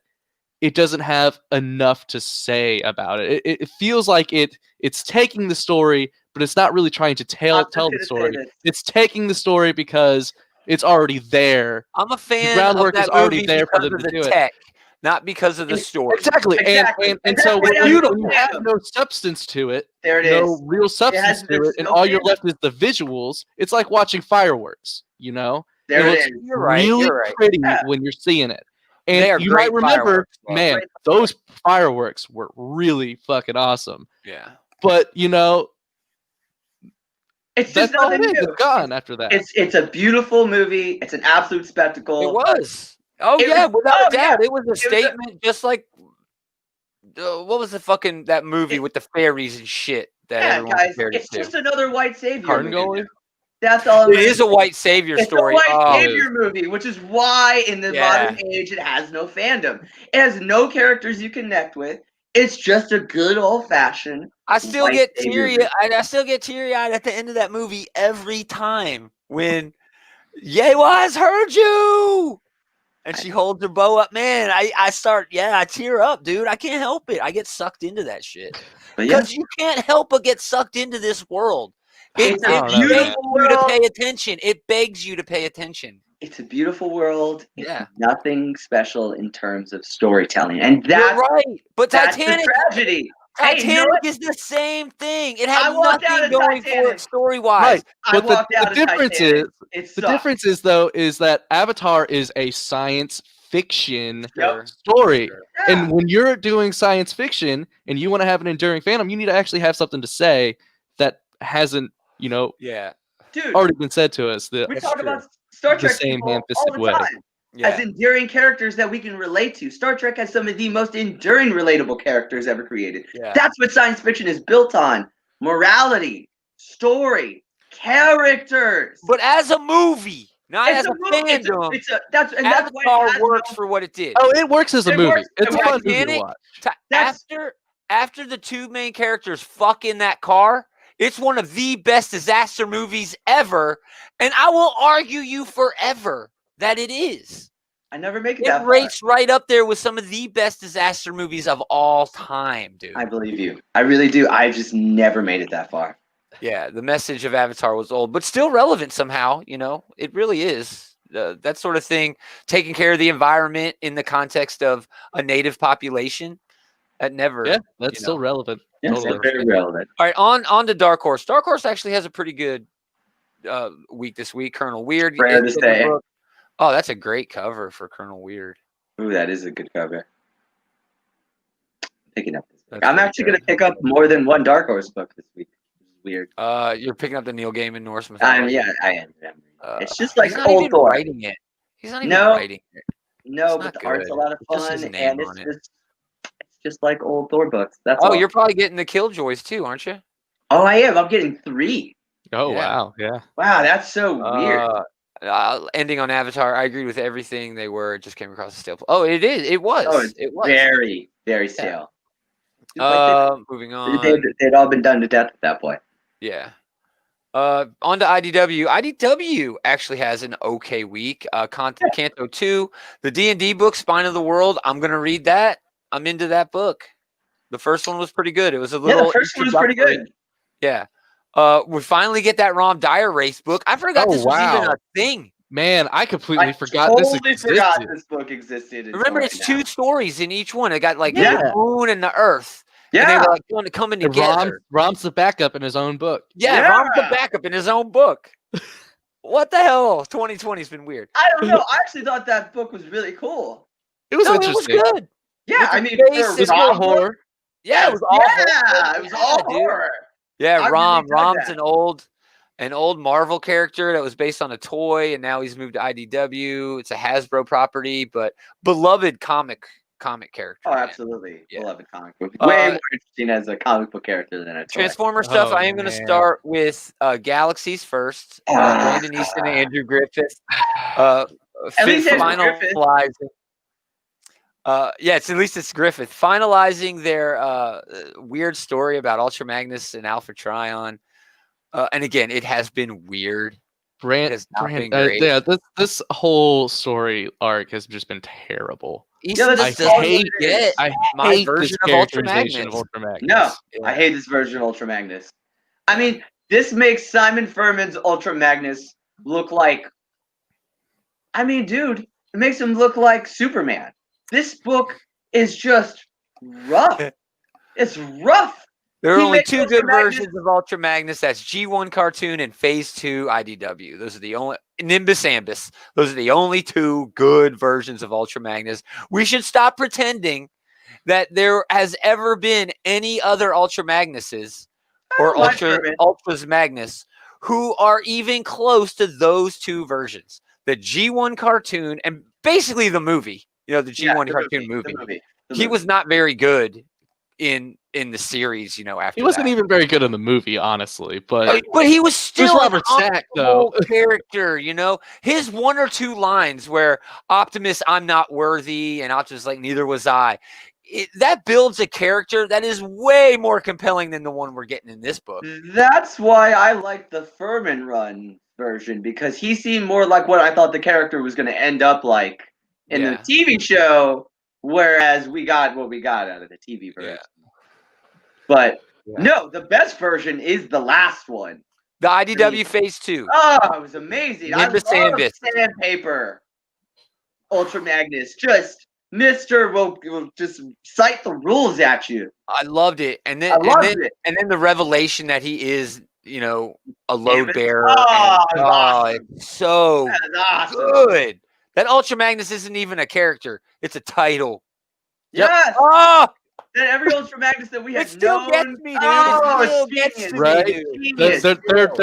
[SPEAKER 3] it doesn't have enough to say about it. It feels like it's taking the story, but it's not really trying to tell the story. It's taking the story because it's already there.
[SPEAKER 2] I'm a fan of that movie because of the tech, not because of the story.
[SPEAKER 3] Exactly. And so when you have no substance to it, no real substance to it, and all you're left is the visuals, it's like watching fireworks, you know?
[SPEAKER 1] It looks
[SPEAKER 3] really pretty when you're seeing it. And you might remember, man, those fireworks were really fucking awesome.
[SPEAKER 2] Yeah.
[SPEAKER 3] But, you know,
[SPEAKER 1] it's just nothing new.
[SPEAKER 3] It's gone after that.
[SPEAKER 1] It's a beautiful movie. It's an absolute spectacle.
[SPEAKER 2] It was. Without a doubt. It was a statement just like, what was that movie with the fairies and shit that everyone compared
[SPEAKER 1] it's
[SPEAKER 2] to?
[SPEAKER 1] just another white savior
[SPEAKER 3] movie.
[SPEAKER 1] That's all.
[SPEAKER 2] It is a white savior story.
[SPEAKER 1] It's a white savior movie, which is why in the modern age it has no fandom. It has no characters you connect with. It's just a good old fashioned.
[SPEAKER 2] I still get teary-eyed at the end of that movie every time when Yewa's heard you, and she holds her bow up. Man, I tear up, dude. I can't help it. I get sucked into that shit because you can't help but get sucked into this world. It begs you to pay attention. It begs you to pay attention.
[SPEAKER 1] It's a beautiful world. It's nothing special in terms of storytelling, and that's
[SPEAKER 2] You're right. But
[SPEAKER 1] Titanic, the tragedy.
[SPEAKER 2] Titanic is the same thing. It had nothing going for it story-wise.
[SPEAKER 3] Right. But the difference is though is that Avatar is a science fiction story, and when you're doing science fiction and you want to have an enduring fandom, you need to actually have something to say that hasn't. Already been said to us.
[SPEAKER 1] We talk about Star Trek
[SPEAKER 3] the same
[SPEAKER 1] ham-fisted way. As enduring characters that we can relate to. Star Trek has some of the most enduring, relatable characters ever created. That's what science fiction is built on. Morality, story, characters.
[SPEAKER 2] But as a movie, not as a fandom. That's why it works for what it did.
[SPEAKER 3] Oh, it works as a movie. It's a fun movie to watch.
[SPEAKER 2] After the two main characters fuck in that car, it's one of the best disaster movies ever, and I will argue you forever that it is.
[SPEAKER 1] I never make it that far.
[SPEAKER 2] It rates right up there with some of the best disaster movies of all time, dude.
[SPEAKER 1] I believe you. I really do. I just never made it that far.
[SPEAKER 2] Yeah, the message of Avatar was old, but still relevant somehow, you know? It really is. That sort of thing, taking care of the environment in the context of a native population, that never...
[SPEAKER 3] Yeah, that's still relevant.
[SPEAKER 1] Yeah, totally. Very relevant.
[SPEAKER 2] All right, on to Dark Horse. Dark Horse actually has a pretty good week this week. Colonel Weird.
[SPEAKER 1] Rare to say.
[SPEAKER 2] Oh, that's a great cover for Colonel Weird.
[SPEAKER 1] Ooh, that is a good cover. Picking up this book. I'm actually going to pick up more than one Dark Horse book this week. Weird.
[SPEAKER 2] You're picking up the Neil Gaiman Norse mythology.
[SPEAKER 1] I am. It's just like old Thor.
[SPEAKER 2] Writing it. He's not even writing it.
[SPEAKER 1] No, but the art's a lot of fun, and it's just like old Thor books. That's all.
[SPEAKER 2] You're probably getting the Killjoys too, aren't you?
[SPEAKER 1] Oh, I am. I'm getting 3.
[SPEAKER 3] Oh, wow. Yeah.
[SPEAKER 1] Wow, that's so weird.
[SPEAKER 2] Ending on Avatar, I agreed with everything they were. It just came across as stale. Oh, it is. It was.
[SPEAKER 1] Oh, it was very, very stale.
[SPEAKER 2] Moving on.
[SPEAKER 1] They'd all been done to death at that point.
[SPEAKER 2] Yeah. On to IDW. IDW actually has an okay week. Canto 2, the D&D book, Spine of the World. I'm going to read that. I'm into that book. The first one was pretty good. It was a little.
[SPEAKER 1] Yeah, the first one was pretty good.
[SPEAKER 2] Yeah. We finally get that Rom Dire Race book. I forgot this was even a thing.
[SPEAKER 3] Man, I completely forgot
[SPEAKER 1] totally
[SPEAKER 3] this existed.
[SPEAKER 1] forgot this book existed.
[SPEAKER 2] Remember, it's two stories in each one. It got like the moon and the earth.
[SPEAKER 1] Yeah.
[SPEAKER 2] And they were like coming together.
[SPEAKER 3] Rom's the backup in his own book.
[SPEAKER 2] Yeah, Rom's the backup in his own book. What the hell? 2020's been weird.
[SPEAKER 1] I don't know. I actually thought that book was really cool.
[SPEAKER 3] It was interesting.
[SPEAKER 2] It was good.
[SPEAKER 1] Yeah, I mean,
[SPEAKER 3] it was more horror.
[SPEAKER 2] Yeah, it was all
[SPEAKER 1] horror. It was all horror.
[SPEAKER 2] Yeah, Rom's an old Marvel character that was based on a toy, and now he's moved to IDW. It's a Hasbro property, but beloved comic character.
[SPEAKER 1] Oh, absolutely. Yeah. Beloved comic book. Way more interesting as a comic book character than a toy.
[SPEAKER 2] Transformer stuff. I am going to start with Galaxies first. Brandon Easton and Andrew Griffith.
[SPEAKER 1] At least
[SPEAKER 2] finalizing. At least it's Griffith finalizing their weird story about Ultra Magnus and Alpha Trion. And again, it has been weird.
[SPEAKER 3] This whole story arc has just been terrible.
[SPEAKER 2] I hate
[SPEAKER 3] version of Ultra Magnus.
[SPEAKER 1] No, I hate this version of Ultra Magnus. I mean, this makes Simon Furman's Ultra Magnus look like. I mean, dude, it makes him look like Superman. This book is just rough. It's rough.
[SPEAKER 2] There are only two good versions of Ultra Magnus. That's G1 cartoon and Phase 2 IDW. Those are the only Nimbus Ambus. Those are the only two good versions of Ultra Magnus. We should stop pretending that there has ever been any other Ultra Magnuses or Ultras Magnus who are even close to those two versions. The G1 cartoon and basically the movie. You know, the G1 cartoon movie. He was not very good in the series, after
[SPEAKER 3] he wasn't even very good in the movie, honestly. But
[SPEAKER 2] he was still
[SPEAKER 3] Robert Stack, though.
[SPEAKER 2] Character, his one or two lines where Optimus, I'm not worthy, and Optimus like neither was I. That builds a character that is way more compelling than the one we're getting in this book.
[SPEAKER 1] That's why I like the Furman run version, because he seemed more like what I thought the character was going to end up like in the TV show. Whereas we got what we got out of the TV version. But no, the best version is the last one.
[SPEAKER 2] The IDW Phase 2.
[SPEAKER 1] Oh, it was amazing.
[SPEAKER 2] Nimbus
[SPEAKER 1] I love Sandpaper. Ultra Magnus. Just Mr. will just cite the rules at you.
[SPEAKER 2] I loved it. And then the revelation that he is, a load bearer. It's so good. That Ultra Magnus isn't even a character. It's a title.
[SPEAKER 1] Yes.
[SPEAKER 2] Oh!
[SPEAKER 1] That every Ultra Magnus that we had
[SPEAKER 2] It still gets me, dude. It still gets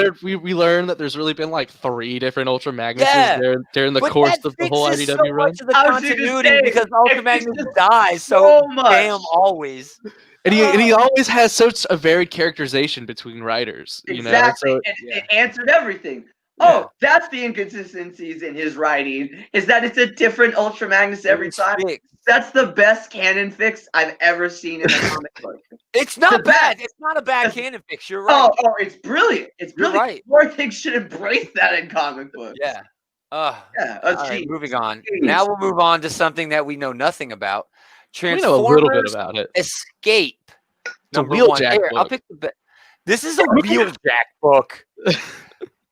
[SPEAKER 3] me, dude. We learned that there's really been like 3 different Ultra Magnuses during the course of the whole IDW run.
[SPEAKER 2] The continuity because Ultra Magnus dies so damn always.
[SPEAKER 3] And he always has such a varied characterization between writers.
[SPEAKER 1] Exactly. So, it answered everything. Oh, that's the inconsistencies in his writing, is that it's a different Ultra Magnus every time. That's the best canon fix I've ever seen in a comic book.
[SPEAKER 2] It's not bad. It's not a bad canon fix. You're right.
[SPEAKER 1] Oh, it's brilliant. It's brilliant. Right. More things should embrace that in comic books.
[SPEAKER 2] Yeah.
[SPEAKER 1] All
[SPEAKER 2] right, moving on. Now we'll move on to something that we know nothing about.
[SPEAKER 3] Transformers, we know a little bit about it.
[SPEAKER 2] Escape.
[SPEAKER 3] It's a Wheeljack book.
[SPEAKER 2] I'll pick this is a Wheeljack book.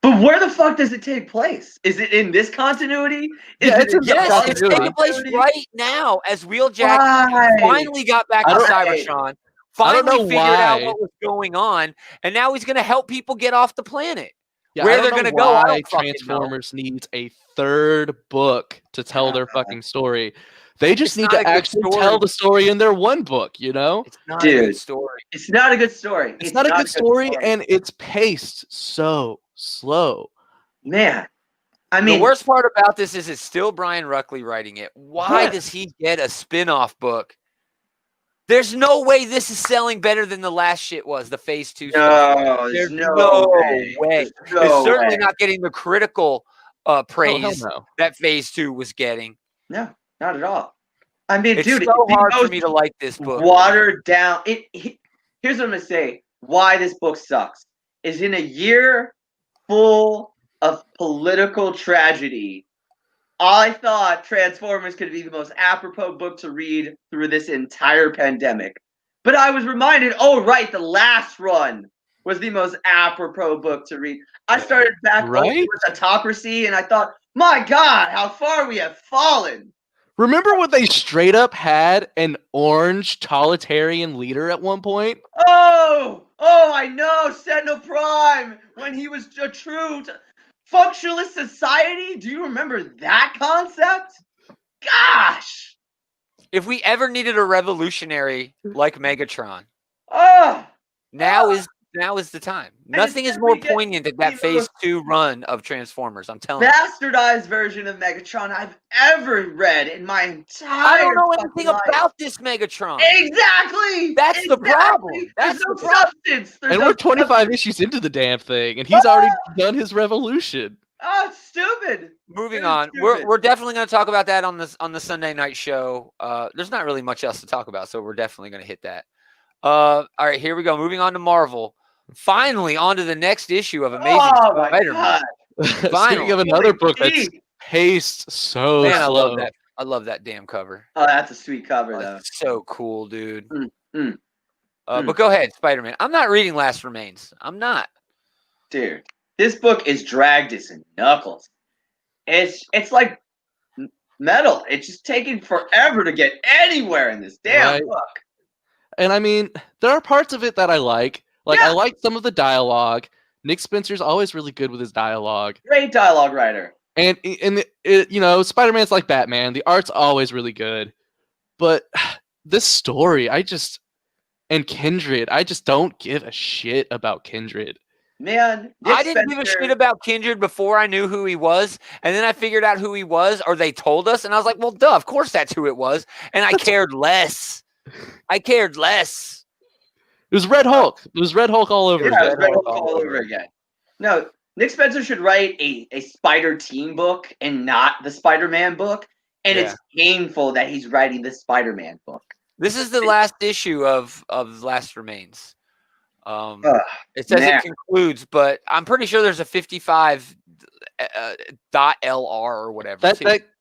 [SPEAKER 1] But where the fuck does it take place? Is it in this continuity?
[SPEAKER 2] It's taking place right now as Wheeljack finally got back to Cybertron. Finally figured out what was going on, and now he's going to help people get off the planet.
[SPEAKER 3] Yeah,
[SPEAKER 2] where they're going to go, I don't
[SPEAKER 3] Transformers needs a 3rd book to tell their fucking story. They just need to actually tell the story in their one book,
[SPEAKER 2] It's not a good story.
[SPEAKER 1] It's not a good story.
[SPEAKER 3] It's not a good story, and it's paced so slow.
[SPEAKER 1] Man. I mean,
[SPEAKER 2] the worst part about this is it's still Brian Ruckley writing it. Why does he get a spin-off book? There's no way this is selling better than the last shit was, the Phase 2
[SPEAKER 1] stuff. There's no way.
[SPEAKER 2] It's certainly not getting the critical praise that Phase 2 was getting.
[SPEAKER 1] No, not at all. I mean,
[SPEAKER 2] it's
[SPEAKER 1] dude,
[SPEAKER 2] so hard for me to like this book.
[SPEAKER 1] Watered down. Here's what I'm going to say. Why this book sucks is in a year full of political tragedy. I thought Transformers could be the most apropos book to read through this entire pandemic. But I was reminded, oh, right, the last run was the most apropos book to read. I started back over with Autocracy, and I thought, my God, how far we have fallen.
[SPEAKER 3] Remember when they straight up had an orange totalitarian leader at one point?
[SPEAKER 1] Oh, I know, Sentinel Prime, when he was a true functionalist society. Do you remember that concept? Gosh!
[SPEAKER 2] If we ever needed a revolutionary like Megatron,
[SPEAKER 1] Oh,
[SPEAKER 2] now is the time. Nothing is more poignant than that Phase 2 run of Transformers. I'm telling you.
[SPEAKER 1] Bastardized version of Megatron I've ever read in my entire
[SPEAKER 2] I don't know anything about this Megatron.
[SPEAKER 1] Exactly.
[SPEAKER 2] That's the problem. That's
[SPEAKER 1] There's no substance.
[SPEAKER 3] And we're 25 issues into the damn thing, and he's already done his revolution.
[SPEAKER 1] Oh, it's stupid.
[SPEAKER 2] Moving on, we're definitely going to talk about that on the Sunday night show. There's not really much else to talk about, so we're definitely going to hit that. All right, here we go. Moving on to Marvel. Finally, on to the next issue of Amazing Spider-Man.
[SPEAKER 3] Speaking of another book that's paced so slow.
[SPEAKER 2] I love that damn cover.
[SPEAKER 1] Oh, that's a sweet cover, though.
[SPEAKER 2] It's so cool, dude. But go ahead, Spider-Man. I'm not reading Last Remains. I'm not.
[SPEAKER 1] Dude, this book is dragged as knuckles. It's like metal. It's just taking forever to get anywhere in this damn book.
[SPEAKER 3] And I mean, there are parts of it that I like. I like some of the dialogue. Nick Spencer's always really good with his dialogue.
[SPEAKER 1] Great dialogue writer.
[SPEAKER 3] And Spider-Man's like Batman. The art's always really good. But this story, and Kindred, I just don't give a shit about Kindred.
[SPEAKER 1] Man,
[SPEAKER 2] I didn't give a shit about Kindred before I knew who he was, and then I figured out who he was, or they told us, and I was like, well, duh, of course that's who it was, and I cared less.
[SPEAKER 3] It was Red Hulk. It was Red Hulk all over again.
[SPEAKER 1] Yeah, Red Hulk all over again. No, Nick Spencer should write a Spider Team book and not the Spider-Man book, and it's painful that he's writing the Spider-Man book.
[SPEAKER 2] This is the last issue of Last Remains. It says it concludes, but I'm pretty sure there's a 55 .lr or whatever.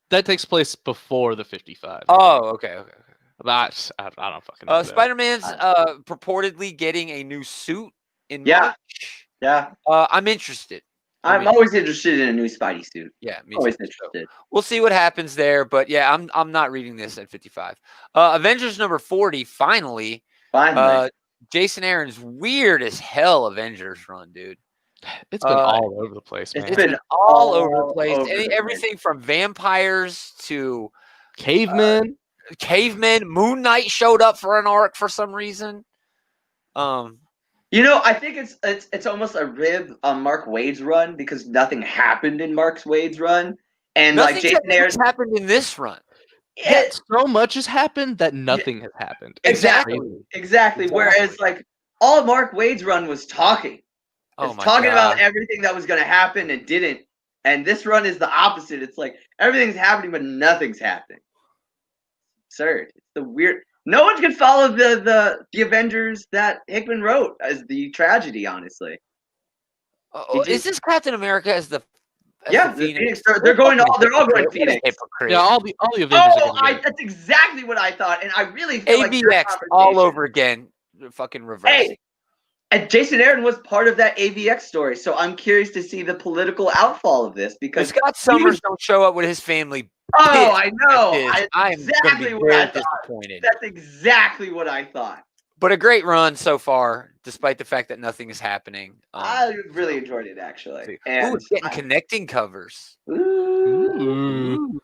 [SPEAKER 3] That takes place before the 55.
[SPEAKER 2] Oh, okay.
[SPEAKER 3] I don't fucking know.
[SPEAKER 2] Spider-Man's purportedly getting a new suit in March.
[SPEAKER 1] Yeah.
[SPEAKER 2] I'm interested.
[SPEAKER 1] I'm always interested in a new Spidey suit.
[SPEAKER 2] Yeah, me
[SPEAKER 1] always
[SPEAKER 2] too.
[SPEAKER 1] interested.
[SPEAKER 2] We'll see what happens there, but yeah, I'm not reading this at 55. Avengers number 40, finally. Jason Aaron's weird as hell Avengers run, dude.
[SPEAKER 3] It's been all over the place, man.
[SPEAKER 2] It's been all over the place. Everything from vampires to
[SPEAKER 3] cavemen.
[SPEAKER 2] Moon Knight showed up for an arc for some reason.
[SPEAKER 1] I think it's almost a rib on Mark Waid's run because nothing happened in Mark Waid's run, and
[SPEAKER 2] nothing
[SPEAKER 1] like Jason Aaron's
[SPEAKER 2] happened in this run.
[SPEAKER 3] Yet so much has happened that nothing has happened.
[SPEAKER 1] Exactly. Whereas like all Mark Waid's run was talking. Talking about everything that was going to happen and didn't. And this run is the opposite. It's like everything's happening, but nothing's happening. Absurd. It's the weird. No one can follow the Avengers that Hickman wrote as the tragedy, honestly.
[SPEAKER 2] Is this Captain America as the
[SPEAKER 1] Phoenix? They're all going Phoenix.
[SPEAKER 3] Yeah, all the Avengers.
[SPEAKER 1] That's exactly what I thought, and I really
[SPEAKER 2] feel AVX all over again. Fucking reversing.
[SPEAKER 1] Hey, and Jason Aaron was part of that AVX story, so I'm curious to see the political outfall of this because
[SPEAKER 2] Scott Summers don't show up with his family.
[SPEAKER 1] Oh, I know.
[SPEAKER 2] I'm exactly what I thought.
[SPEAKER 1] That's exactly what I thought.
[SPEAKER 2] But a great run so far, despite the fact that nothing is happening.
[SPEAKER 1] I really enjoyed it, actually.
[SPEAKER 2] And it's getting connecting covers.
[SPEAKER 1] Ooh.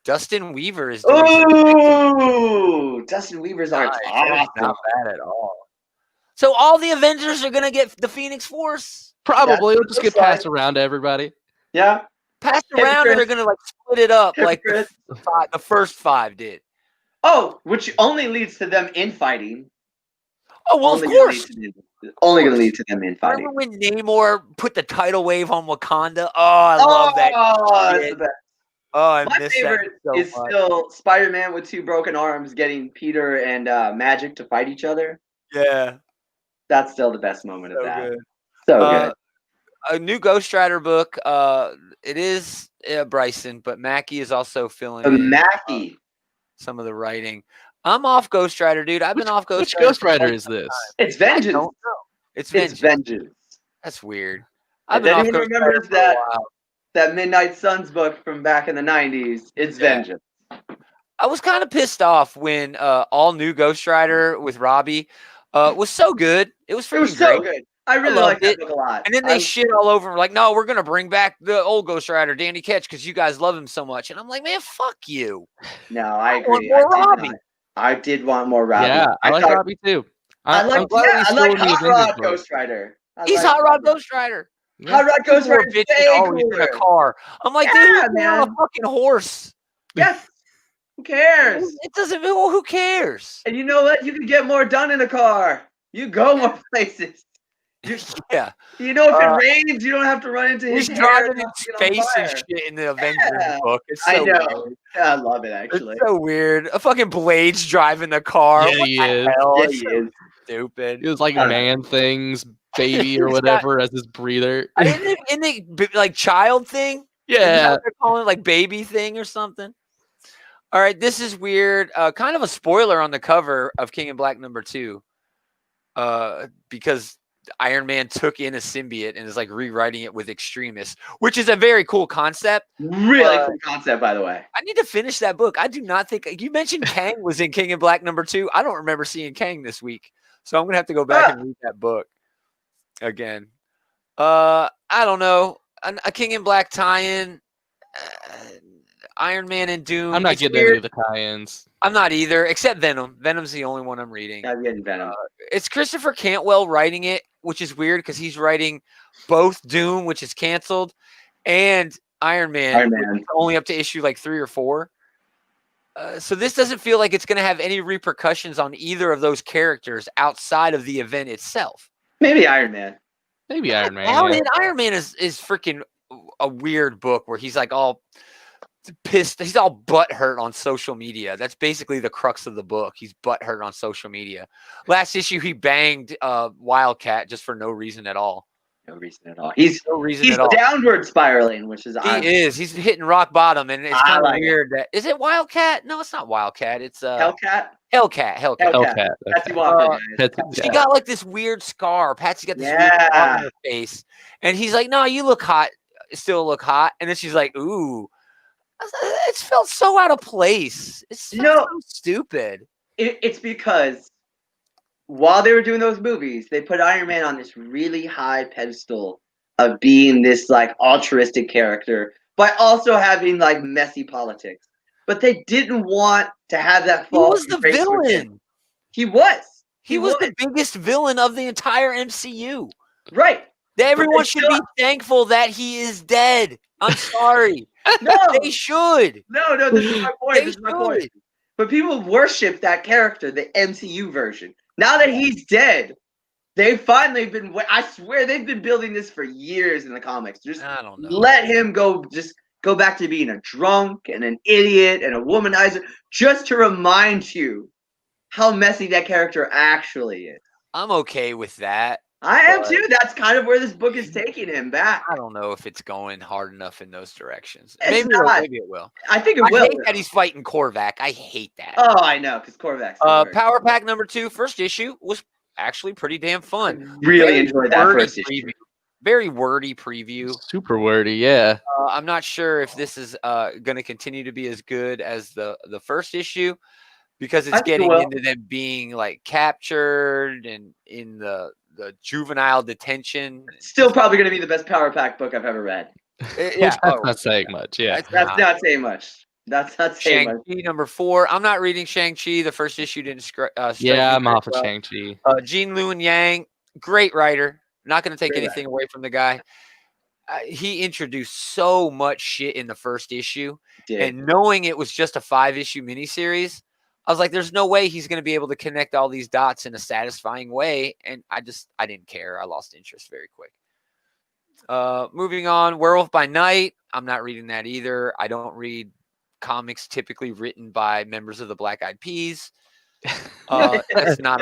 [SPEAKER 2] Dustin Weaver is doing
[SPEAKER 1] Dustin Weaver's art. Not
[SPEAKER 2] bad at all. So all the Avengers are going to get the Phoenix Force?
[SPEAKER 3] Probably. It'll just get passed around to everybody.
[SPEAKER 1] Yeah.
[SPEAKER 2] Passed around, and they're going to split it up like the first 5 did.
[SPEAKER 1] Oh, which only leads to them infighting.
[SPEAKER 2] Oh, well, of course.
[SPEAKER 1] Only going to lead to them infighting.
[SPEAKER 2] Remember when Namor put the tidal wave on Wakanda? Oh, I love that.
[SPEAKER 1] That's the best.
[SPEAKER 2] Oh, I
[SPEAKER 1] My
[SPEAKER 2] miss
[SPEAKER 1] favorite
[SPEAKER 2] that so
[SPEAKER 1] is
[SPEAKER 2] much.
[SPEAKER 1] still Spider-Man with 2 broken arms getting Peter and Magic to fight each other.
[SPEAKER 2] Yeah.
[SPEAKER 1] That's still the best moment of that.
[SPEAKER 2] Good.
[SPEAKER 1] So good.
[SPEAKER 2] a new Ghost Rider book. It is Bryson, but Mackie is also filling in
[SPEAKER 1] Mackie.
[SPEAKER 2] some of the writing. I'm off Ghost Rider, dude. I've been off Ghost Rider.
[SPEAKER 3] Which Ghost Rider is this?
[SPEAKER 1] It's Vengeance.
[SPEAKER 2] I don't know. It's Vengeance. That's weird.
[SPEAKER 1] If anyone remembers that Midnight Suns book from back in the 90s, it's Vengeance.
[SPEAKER 2] I was kind of pissed off when all new Ghost Rider with Robbie was so good. It was so
[SPEAKER 1] good. I really liked that book a lot.
[SPEAKER 2] And then they shit all over, like, no, we're gonna bring back the old Ghost Rider, Danny Ketch, because you guys love him so much. And I'm like, man, fuck you.
[SPEAKER 1] No, I agree.
[SPEAKER 2] Want more Robbie.
[SPEAKER 1] I did want more Robbie.
[SPEAKER 3] Yeah, I like Robbie too.
[SPEAKER 1] I like Hot Rod Ghost Rider.
[SPEAKER 2] He's Hot Rod Ghost Rider.
[SPEAKER 1] Yeah. Hot Rod Ghost Rider.
[SPEAKER 2] He's in a car. I'm like, dude, he's on a fucking horse.
[SPEAKER 1] Yes. Who cares?
[SPEAKER 2] It doesn't. Well, who cares?
[SPEAKER 1] And you know what? You can get more done in a car. You go more places.
[SPEAKER 2] Yeah.
[SPEAKER 1] You know, if it rains, you don't have to run into his
[SPEAKER 2] He's driving in space and shit in the Avengers book. It's so weird.
[SPEAKER 1] I love it, actually.
[SPEAKER 2] It's so weird. A fucking Blade's driving the car.
[SPEAKER 3] Yeah, he is.
[SPEAKER 2] Yeah, he is. Stupid.
[SPEAKER 3] He was like Man Things, baby, or whatever as his breather.
[SPEAKER 2] Isn't it like child thing?
[SPEAKER 3] Yeah.
[SPEAKER 2] They're calling it like baby thing or something. All right, this is weird. Kind of a spoiler on the cover of King in Black #2. Because Iron Man took in a symbiote and is like rewriting it with extremists, which is a very cool concept.
[SPEAKER 1] Really cool concept, by the way.
[SPEAKER 2] I need to finish that book. I do not think you mentioned Kang was in King in Black #2. I don't remember seeing Kang this week, so I'm gonna have to go back and read that book again. I don't know. A King in Black tie-in, Iron Man and Doom.
[SPEAKER 3] I'm not getting any of the tie-ins.
[SPEAKER 2] I'm not either, except Venom. Venom's the only one I'm reading.
[SPEAKER 1] I'm getting Venom.
[SPEAKER 2] It's Christopher Cantwell writing it, which is weird because he's writing both Doom, which is canceled, and Iron Man. Only up to issue like 3 or 4. So this doesn't feel like it's going to have any repercussions on either of those characters outside of the event itself.
[SPEAKER 1] Maybe Iron Man.
[SPEAKER 3] Iron Man.
[SPEAKER 2] Iron Man is freaking a weird book where he's like all pissed. He's all butthurt on social media. That's basically the crux of the book. He's butthurt on social media. Last issue, he banged Wildcat just for no reason at all.
[SPEAKER 1] No reason at all. He's downward spiraling, which is
[SPEAKER 2] He's hitting rock bottom, and it's kind of weird. That is it. Wildcat? No, it's not Wildcat. It's
[SPEAKER 1] Hellcat.
[SPEAKER 2] Hellcat.
[SPEAKER 1] Patsy Walker.
[SPEAKER 2] She got like this weird scar. Patsy's got this weird scar on her face, and he's like, "No, you look hot. Still look hot." And then she's like, "Ooh." It's felt so out of place. It's so stupid.
[SPEAKER 1] It's because while they were doing those movies, they put Iron Man on this really high pedestal of being this like altruistic character, but also having like messy politics. But they didn't want to have that fall.
[SPEAKER 2] He was the villain.
[SPEAKER 1] He was.
[SPEAKER 2] He was the biggest villain of the entire MCU.
[SPEAKER 1] Right.
[SPEAKER 2] Everyone should be thankful that he is dead. I'm sorry.
[SPEAKER 1] No,
[SPEAKER 2] they should.
[SPEAKER 1] No, this is my point. This is my point. But people worship that character, the MCU version. Now that he's dead, they've finally been. I swear they've been building this for years in the comics. Just
[SPEAKER 2] I don't know.
[SPEAKER 1] Let him go. Just go back to being a drunk and an idiot and a womanizer, just to remind you how messy that character actually is.
[SPEAKER 2] I'm okay with that.
[SPEAKER 1] I am too. That's kind of where this book is taking him back.
[SPEAKER 2] I don't know if it's going hard enough in those directions.
[SPEAKER 1] Maybe
[SPEAKER 2] it will.
[SPEAKER 1] I think it will.
[SPEAKER 2] I hate that he's fighting Korvac. I hate that.
[SPEAKER 1] Oh, I know, because Korvac's
[SPEAKER 2] Power Pack #2, first issue, was actually pretty damn fun.
[SPEAKER 1] Really enjoyed that first issue.
[SPEAKER 2] Very wordy preview.
[SPEAKER 3] Super wordy, yeah.
[SPEAKER 2] I'm not sure if this is going to continue to be as good as the first issue, because it's getting into them being like captured and in the juvenile detention.
[SPEAKER 1] It's still probably going to be the best Power Pack book I've ever read.
[SPEAKER 3] Yeah, that's not saying much. Yeah,
[SPEAKER 1] that's not saying much. That's not saying much.
[SPEAKER 2] Shang-Chi #4. I'm not reading Shang-Chi. The first issue didn't
[SPEAKER 3] yeah, I'm off of Shang-Chi.
[SPEAKER 2] Gene Luen Yang, great writer. Not going to take anything away from the guy. He introduced so much shit in the first issue, and knowing it was just a 5-issue miniseries, I was like, there's no way he's going to be able to connect all these dots in a satisfying way. And I didn't care. I lost interest very quick. Moving on, Werewolf by Night. I'm not reading that either. I don't read comics typically written by members of the Black Eyed Peas. That's not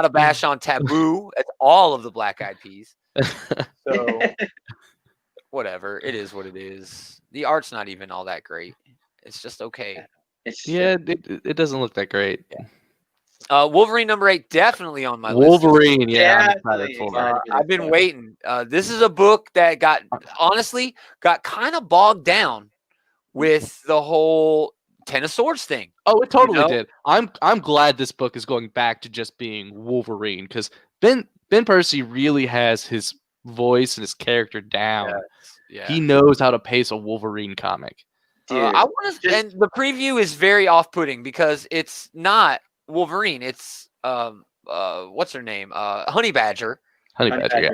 [SPEAKER 2] a bash on Taboo. It's all of the Black Eyed Peas. So whatever, it is what it is. The art's not even all that great. It's just okay.
[SPEAKER 3] It doesn't look that great.
[SPEAKER 2] Yeah. Wolverine number 8 definitely on my list.
[SPEAKER 3] Wolverine, yeah.
[SPEAKER 2] I've been waiting. This is a book that got kind of bogged down with the whole Ten of Swords thing.
[SPEAKER 3] Oh, it totally did. I'm glad this book is going back to just being Wolverine, because Ben Percy really has his voice and his character down.
[SPEAKER 2] Yeah.
[SPEAKER 3] He knows how to pace a Wolverine comic.
[SPEAKER 2] I want to, and the preview is very off-putting because it's not Wolverine. It's what's her name? Honey Badger.
[SPEAKER 3] Honey Badger, yeah.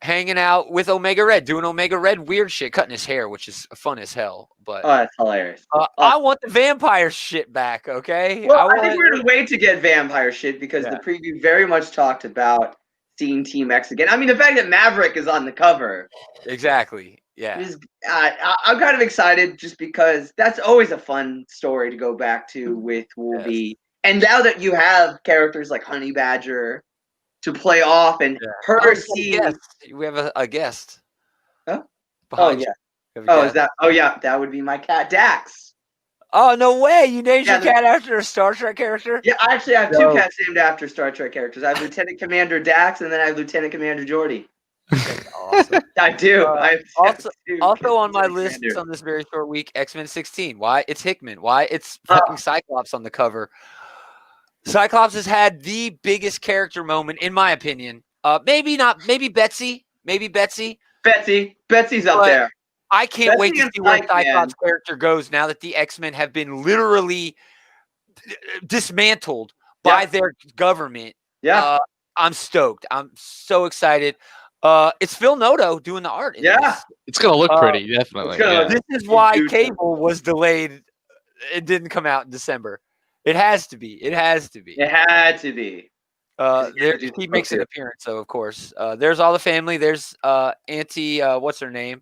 [SPEAKER 2] Hanging out with Omega Red, doing Omega Red weird shit, cutting his hair, which is fun as hell. But
[SPEAKER 1] that's hilarious.
[SPEAKER 2] I want the vampire shit back. Okay.
[SPEAKER 1] Well, I think we're gonna wait to get vampire shit because the preview very much talked about seeing Team X again. I mean, the fact that Maverick is on the cover.
[SPEAKER 2] Exactly. Yeah.
[SPEAKER 1] I'm kind of excited just because that's always a fun story to go back to with Wolvie. Yes. And now that you have characters like Honey Badger to play off and her see.
[SPEAKER 2] We have a guest.
[SPEAKER 1] Huh? Oh, yeah. Is that? Oh, yeah. That would be my cat, Dax.
[SPEAKER 2] Oh, no way. You named your cat after a Star Trek character?
[SPEAKER 1] Yeah, I actually have two cats named after Star Trek characters. I have Lieutenant Commander Dax, and then I have Lieutenant Commander Geordi.
[SPEAKER 2] That's awesome.
[SPEAKER 1] I do.
[SPEAKER 2] Also on my list on this very short week, X-Men 16. Why? It's Hickman. Why? It's fucking Cyclops on the cover. Cyclops has had the biggest character moment, in my opinion. Maybe not. Maybe Betsy.
[SPEAKER 1] Betsy's up there.
[SPEAKER 2] I can't wait to see where Cyclops' character goes now that the X-Men have been literally dismantled by their government.
[SPEAKER 1] Yeah.
[SPEAKER 2] I'm stoked. I'm so excited. It's Phil Noto doing the art.
[SPEAKER 3] It's gonna look pretty, definitely.
[SPEAKER 2] This is why Cable was delayed. It didn't come out in December. It has to be. It had to be. He makes an appearance, though, of course. There's all the family. There's Auntie. What's her name?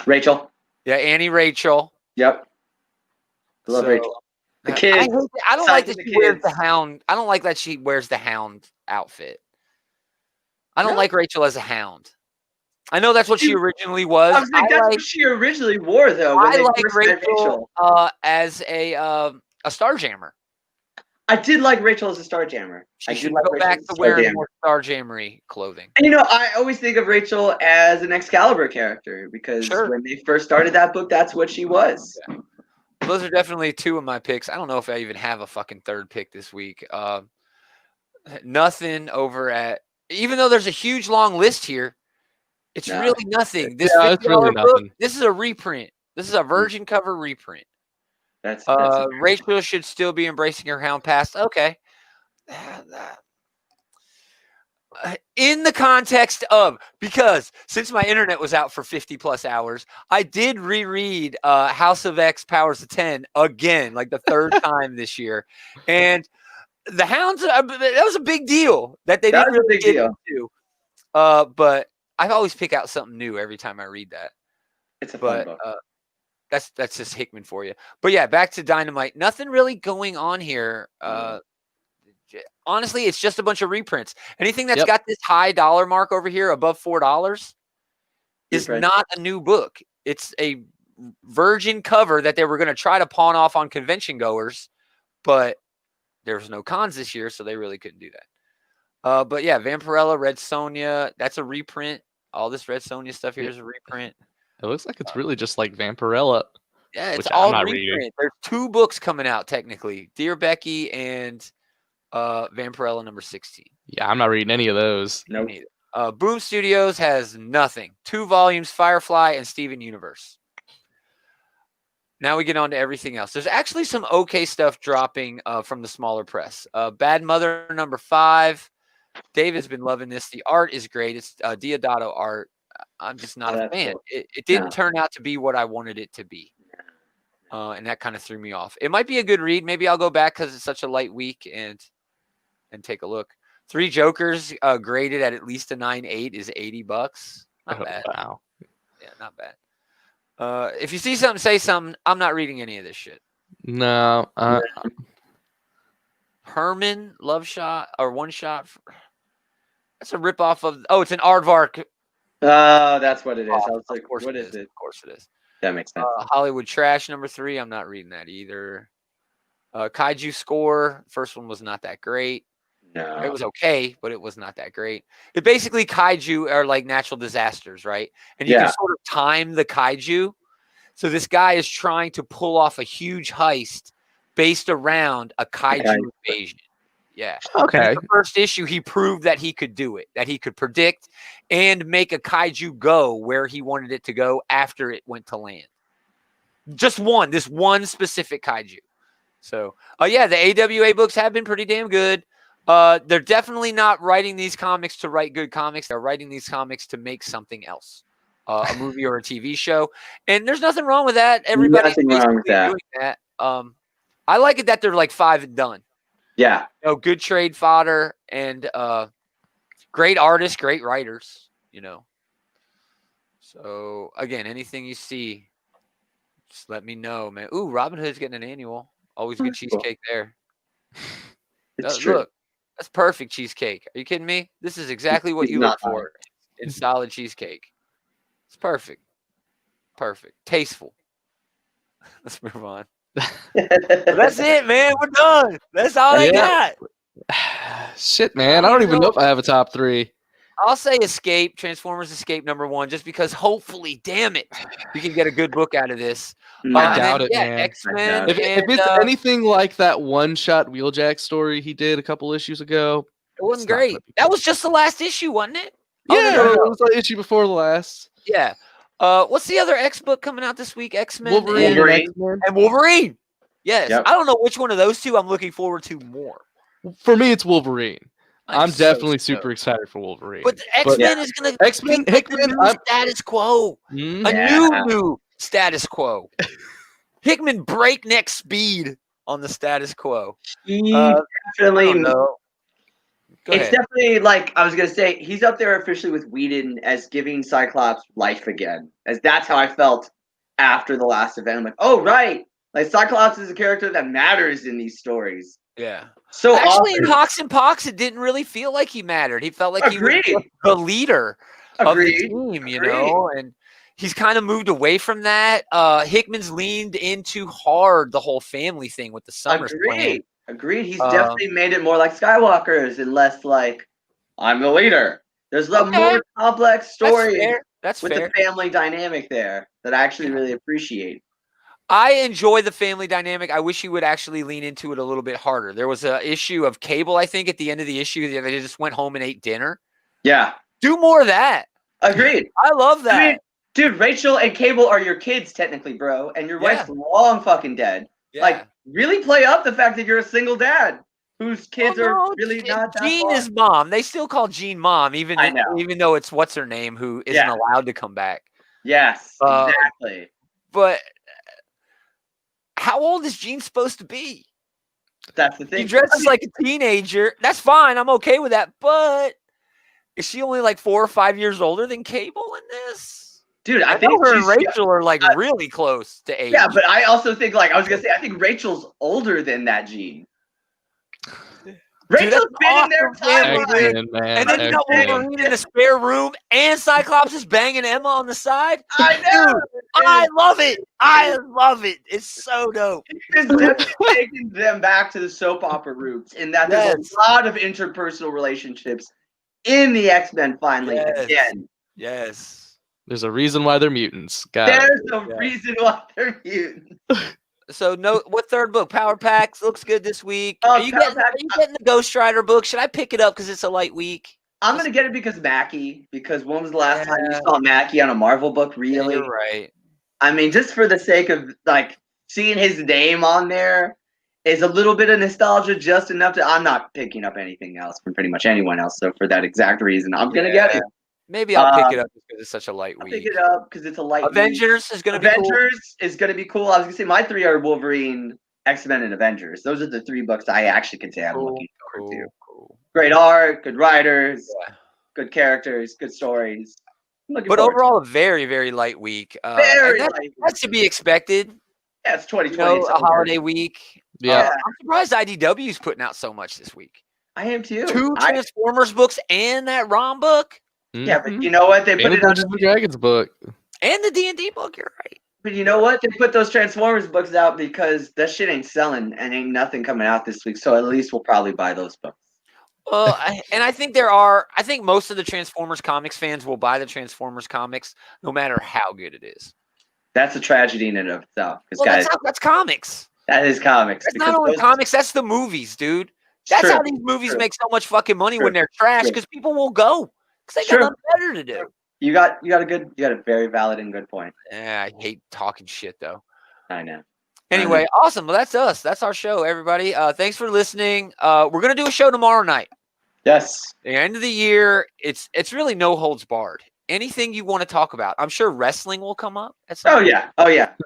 [SPEAKER 1] Rachel.
[SPEAKER 2] Yeah, Annie Rachel.
[SPEAKER 1] Yep. Love Rachel. The kids.
[SPEAKER 2] I don't like that she wears the Hound. I don't like that she wears the Hound outfit. I don't like Rachel as a Hound. I know that's what she originally was.
[SPEAKER 1] I was like, that's what she originally wore, though.
[SPEAKER 2] I like Rachel as a Starjammer.
[SPEAKER 1] I did like Rachel as a Starjammer.
[SPEAKER 2] I should go back to wearing more Starjammery clothing.
[SPEAKER 1] And I always think of Rachel as an Excalibur character because when they first started that book, that's what she was.
[SPEAKER 2] Yeah. Those are definitely two of my picks. I don't know if I even have a fucking third pick this week. Nothing over at, even though there's a huge long list here, it's really nothing. This
[SPEAKER 3] really
[SPEAKER 2] book, this is a reprint. This is a virgin cover reprint.
[SPEAKER 1] That's
[SPEAKER 2] Rachel should still be embracing her Hound past. Okay. In the context of, because since my internet was out for 50 plus hours, I did reread House of X Powers of 10 again, like the third time this year. And the Hounds, that was a big deal that they didn't really get into. But I always pick out something new every time I read that.
[SPEAKER 1] It's a fun book.
[SPEAKER 2] That's just Hickman for you. But yeah, back to Dynamite. Nothing really going on here. Honestly, it's just a bunch of reprints. Anything that's got this high dollar mark over here above $4 is not a new book. It's a virgin cover that they were going to try to pawn off on convention goers, but there was no cons this year, so they really couldn't do that. But yeah, Vampirella, Red Sonja, that's a reprint. All this Red Sonja stuff here is a reprint.
[SPEAKER 3] It looks like it's really just like Vampirella.
[SPEAKER 2] Yeah, it's all reprint. There's 2 books coming out technically: Dear Becky and Vampirella number 16.
[SPEAKER 3] Yeah, I'm not reading any of those.
[SPEAKER 2] Nope. Boom Studios has nothing. 2 volumes: Firefly and Steven Universe. Now we get on to everything else. There's actually some okay stuff dropping from the smaller press. Bad Mother number 5. Dave has been loving this. The art is great. It's Diodato art. I'm just not a fan. Cool. It didn't turn out to be what I wanted it to be. And that kind of threw me off. It might be a good read. Maybe I'll go back because it's such a light week and take a look. 3 Jokers graded at least a 9.8 is $80. Not bad.
[SPEAKER 3] Wow.
[SPEAKER 2] Yeah, not bad. If you see something, say something. I'm not reading any of this shit.
[SPEAKER 3] No.
[SPEAKER 2] Herman Love Shot or One Shot. That's a ripoff of. Oh, it's an Aardvark.
[SPEAKER 1] Oh, that's what it is. I was
[SPEAKER 2] Of
[SPEAKER 1] like,
[SPEAKER 2] course
[SPEAKER 1] what
[SPEAKER 2] it
[SPEAKER 1] is it?
[SPEAKER 2] Of course it is.
[SPEAKER 1] That makes sense.
[SPEAKER 2] Hollywood Trash number 3. I'm not reading that either. Kaiju Score. First one was not that great.
[SPEAKER 1] No.
[SPEAKER 2] It was okay, but it was not that great. It basically kaiju are like natural disasters, right? And you can sort of time the kaiju. So this guy is trying to pull off a huge heist based around a kaiju invasion. Yeah.
[SPEAKER 3] Okay.
[SPEAKER 2] The first issue, he proved that he could do it, that he could predict and make a kaiju go where he wanted it to go after it went to land. Just this one specific kaiju. So, yeah, the AWA books have been pretty damn good. They're definitely not writing these comics to write good comics. They're writing these comics to make something else, a movie or a TV show. And there's nothing wrong with that. Everybody's basically doing that. I like it that they're like 5 and done.
[SPEAKER 1] Yeah.
[SPEAKER 2] Good trade fodder and great artists, great writers, So, again, anything you see, just let me know, man. Ooh, Robin Hood's getting an annual. Always good cheesecake there.
[SPEAKER 1] It's true.
[SPEAKER 2] Look, that's perfect cheesecake. Are you kidding me? This is exactly what you look for in solid cheesecake. It's perfect. Perfect. Tasteful. Let's move on. That's it, man. We're done. That's all I got.
[SPEAKER 3] Shit, man. I don't even know if I have a top 3.
[SPEAKER 2] I'll say Escape, Transformers Escape number 1, just because hopefully, damn it, you can get a good book out of this.
[SPEAKER 3] I doubt it, man.
[SPEAKER 2] X-Men.
[SPEAKER 3] If it's anything like that one-shot Wheeljack story he did a couple issues ago,
[SPEAKER 2] it wasn't great. That was just the last issue, wasn't it?
[SPEAKER 3] Yeah, it was the issue before the last.
[SPEAKER 2] Yeah. What's the other X book coming out this week? X-Men and Wolverine. Yes. Yep. I don't know which one of those two I'm looking forward to more.
[SPEAKER 3] For me, it's Wolverine. I'm definitely super excited for Wolverine.
[SPEAKER 2] But X-Men is going to Hickman status quo. A new status quo. Hickman breakneck speed on the status quo.
[SPEAKER 1] Definitely. It's definitely like I was going to say, he's up there officially with Whedon as giving Cyclops life again. As that's how I felt after the last event. I'm like, oh, right. Like Cyclops is a character that matters in these stories.
[SPEAKER 2] Yeah.
[SPEAKER 1] So
[SPEAKER 2] actually, in Hawks and Pox, it didn't really feel like he mattered. He felt like he was the leader of the team, and he's kind of moved away from that. Hickman's leaned into hard the whole family thing with the Summers plan.
[SPEAKER 1] Agreed. He's definitely made it more like Skywalker's and less like I'm the leader. There's a more complex story
[SPEAKER 2] with
[SPEAKER 1] the family dynamic there that I actually really appreciate.
[SPEAKER 2] I enjoy the family dynamic. I wish he would actually lean into it a little bit harder. There was an issue of Cable, I think, at the end of the issue. They just went home and ate dinner.
[SPEAKER 1] Yeah.
[SPEAKER 2] Do more of that.
[SPEAKER 1] Agreed.
[SPEAKER 2] I love that.
[SPEAKER 1] I mean, dude, Rachel and Cable are your kids, technically, bro. And your wife's long fucking dead. Yeah. Like, really play up the fact that you're a single dad whose kids are really not that
[SPEAKER 2] Jean is mom. They still call Jean mom, even though it's what's her name who isn't allowed to come back.
[SPEAKER 1] Yes, exactly.
[SPEAKER 2] But how old is Jean supposed to be?
[SPEAKER 1] That's the thing.
[SPEAKER 2] He dresses like a teenager. That's fine. I'm okay with that. But is she only like 4 or 5 years older than Cable in this?
[SPEAKER 1] Dude, I think
[SPEAKER 2] her and Rachel are like really close to age.
[SPEAKER 1] Yeah, but I also think I think Rachel's older than that Jean. Rachel's been in their timeline.
[SPEAKER 2] And then you got Wolverine in the spare room and Cyclops is banging Emma on the side.
[SPEAKER 1] I know.
[SPEAKER 2] Dude, I love it. I love it. It's so dope.
[SPEAKER 1] It's definitely taking them back to the soap opera roots, and that there's a lot of interpersonal relationships in the X-Men finally again.
[SPEAKER 2] Yes.
[SPEAKER 3] There's a reason why they're mutants.
[SPEAKER 1] There's a reason why they're mutants.
[SPEAKER 2] So, what third book? Power Packs looks good this week. Are you getting the Ghost Rider book? Should I pick it up because it's a light week?
[SPEAKER 1] I'm going to get it because when was the last time you saw Mackie on a Marvel book, really?
[SPEAKER 2] Yeah, you're right.
[SPEAKER 1] I mean, just for the sake of, like, seeing his name on there is a little bit of nostalgia, just enough to, I'm not picking up anything else from pretty much anyone else, so for that exact reason, I'm going to get it.
[SPEAKER 2] Maybe I'll pick it up because it's such a light week.
[SPEAKER 1] I'll pick it up because it's a light
[SPEAKER 2] Avengers
[SPEAKER 1] week.
[SPEAKER 2] Is going to be cool.
[SPEAKER 1] Avengers is going to be cool. I was going to say my 3 are Wolverine, X-Men, and Avengers. Those are the 3 books I actually can say I'm looking forward to. Cool. Great art, good writers, good characters, good stories.
[SPEAKER 2] But overall, a very, very light week.
[SPEAKER 1] Very light.
[SPEAKER 2] That's to be expected.
[SPEAKER 1] Yeah, it's 2020.
[SPEAKER 2] A holiday week.
[SPEAKER 3] Yeah.
[SPEAKER 2] I'm surprised IDW's putting out so much this week.
[SPEAKER 1] I am too.
[SPEAKER 2] 2 Transformers books and that ROM book.
[SPEAKER 1] Yeah, but you know what? They put
[SPEAKER 3] the Dungeons and Dragons book.
[SPEAKER 2] And the D&D book, you're right.
[SPEAKER 1] But you know what? They put those Transformers books out because that shit ain't selling and ain't nothing coming out this week. So at least we'll probably buy those books.
[SPEAKER 2] Well, I think most of the Transformers comics fans will buy the Transformers comics no matter how good it is.
[SPEAKER 1] That's a tragedy in and of itself.
[SPEAKER 2] Well, guys, that's comics.
[SPEAKER 1] That is comics.
[SPEAKER 2] That's not only comics, that's the movies, dude. That's how these movies make so much fucking money when they're trash, because people will go because they got nothing better to do.
[SPEAKER 1] You got a very valid and good point.
[SPEAKER 2] Yeah, I hate talking shit though.
[SPEAKER 1] I know.
[SPEAKER 2] Anyway, awesome. Well, that's us. That's our show, everybody. Thanks for listening. We're gonna do a show tomorrow night.
[SPEAKER 1] Yes.
[SPEAKER 2] The end of the year, it's really no holds barred. Anything you want to talk about. I'm sure wrestling will come up.
[SPEAKER 1] Oh yeah.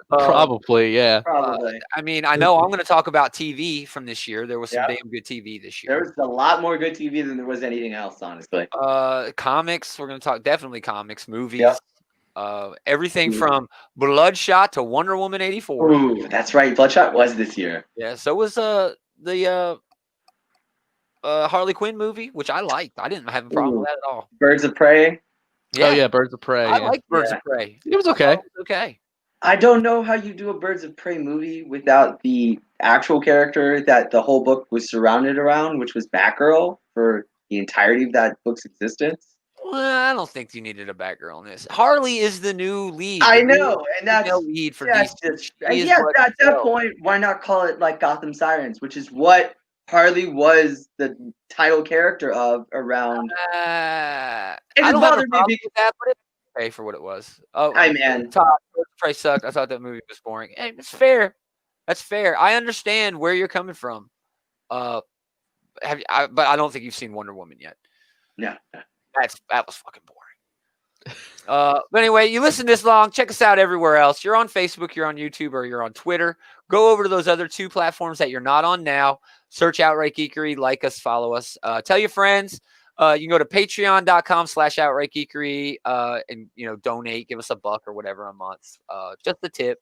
[SPEAKER 3] Probably, yeah.
[SPEAKER 1] Probably.
[SPEAKER 2] I mean, I know I'm going to talk about TV from this year. There was some damn good TV this year.
[SPEAKER 1] There was a lot more good TV than there was anything else, honestly.
[SPEAKER 2] Comics. We're going to talk definitely comics, movies. Everything from Bloodshot to Wonder Woman 84.
[SPEAKER 1] Ooh, that's right. Bloodshot was this year.
[SPEAKER 2] Yeah. So was the Harley Quinn movie, which I liked. I didn't have a problem with that at all.
[SPEAKER 1] Birds of Prey.
[SPEAKER 2] Yeah.
[SPEAKER 3] Oh yeah, Birds of Prey.
[SPEAKER 2] I like Birds of Prey.
[SPEAKER 3] It was okay.
[SPEAKER 2] Okay.
[SPEAKER 1] I don't know how you do a Birds of Prey movie without the actual character that the whole book was surrounded around, which was Batgirl for the entirety of that book's existence.
[SPEAKER 2] Well, I don't think you needed a Batgirl in this. Harley is the new lead.
[SPEAKER 1] I know, and that's
[SPEAKER 2] the lead for
[SPEAKER 1] DC. At that point, why not call it like Gotham Sirens, which is what Harley was the title character of around.
[SPEAKER 2] I don't have a problem with that, but it's okay for what it was. Oh,
[SPEAKER 1] hi man.
[SPEAKER 2] Price sucked. I thought that movie was boring. Hey, it's fair. That's fair. I understand where you're coming from. But I don't think you've seen Wonder Woman yet.
[SPEAKER 1] No.
[SPEAKER 2] That was fucking boring. But anyway, you listen this long, check us out everywhere else. You're on Facebook, you're on YouTube, or you're on Twitter. Go over to those other 2 platforms that you're not on now. Search Outright Geekery, like us, follow us. Tell your friends. You can go to patreon.com/outrightgeekery and donate, give us $1 or whatever a month. Just a tip.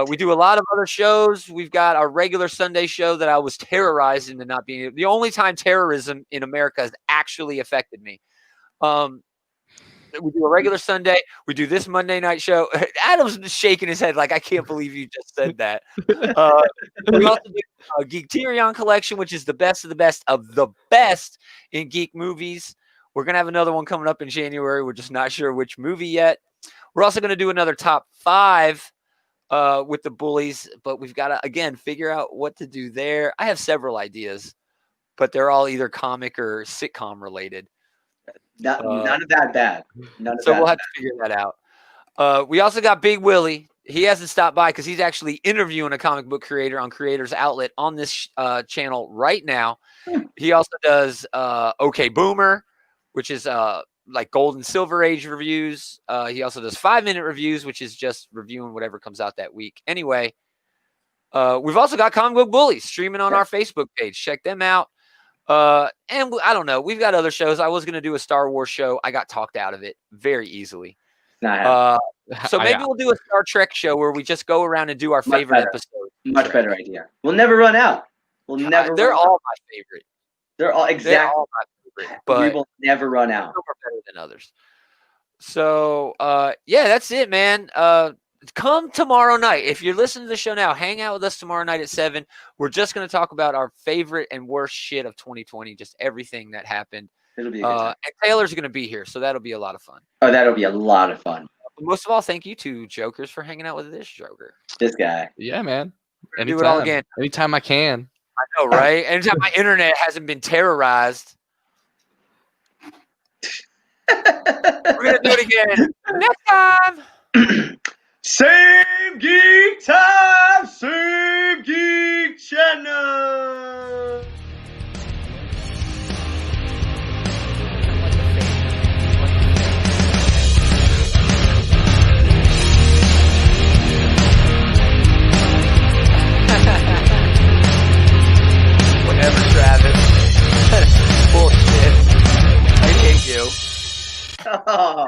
[SPEAKER 2] We do a lot of other shows. We've got our regular Sunday show that I was terrorized into not being the only time terrorism in America has actually affected me. We do a regular Sunday. We do this Monday night show. Adam's shaking his head like, I can't believe you just said that. We also do a Geekterion collection, which is the best of the best in geek movies. We're going to have another one coming up in January. We're just not sure which movie yet. We're also going to do another top 5 with the bullies, but we've got to, again, figure out what to do there. I have several ideas, but they're all either comic or sitcom related.
[SPEAKER 1] None of that bad.
[SPEAKER 2] So we'll have to figure that out. We also got Big Willie. He hasn't stopped by because he's actually interviewing a comic book creator on Creators Outlet on this channel right now. He also does OK Boomer, which is like Gold and Silver Age reviews. He also does 5-minute reviews, which is just reviewing whatever comes out that week. Anyway, we've also got Comic Book Bullies streaming on our Facebook page. Check them out. And I don't know. We've got other shows. I was going to do a Star Wars show. I got talked out of it very easily. So maybe we'll do a Star Trek show where we just go around and do our favorite episodes.
[SPEAKER 1] Much better idea. We'll never run out.
[SPEAKER 2] They're all my favorite.
[SPEAKER 1] They're all exactly
[SPEAKER 2] my favorite. But
[SPEAKER 1] we will never run out.
[SPEAKER 2] Some are better than others. So yeah, that's it, man. Come tomorrow night. If you're listening to the show now, hang out with us tomorrow night at 7. We're just going to talk about our favorite and worst shit of 2020, just everything that happened.
[SPEAKER 1] It'll be a good time.
[SPEAKER 2] And Taylor's going to be here, so that'll be a lot of fun.
[SPEAKER 1] Oh, that'll be a lot of fun.
[SPEAKER 2] Most of all, thank you to Jokers for hanging out with this Joker.
[SPEAKER 1] This guy.
[SPEAKER 3] Yeah, man.
[SPEAKER 2] Do it all again.
[SPEAKER 3] Anytime I can.
[SPEAKER 2] I know, right? Anytime my internet hasn't been terrorized. We're going to do it again next time.
[SPEAKER 1] Same geek time, same geek channel.
[SPEAKER 2] Whatever, Travis. Bullshit. I hate you.
[SPEAKER 1] Oh.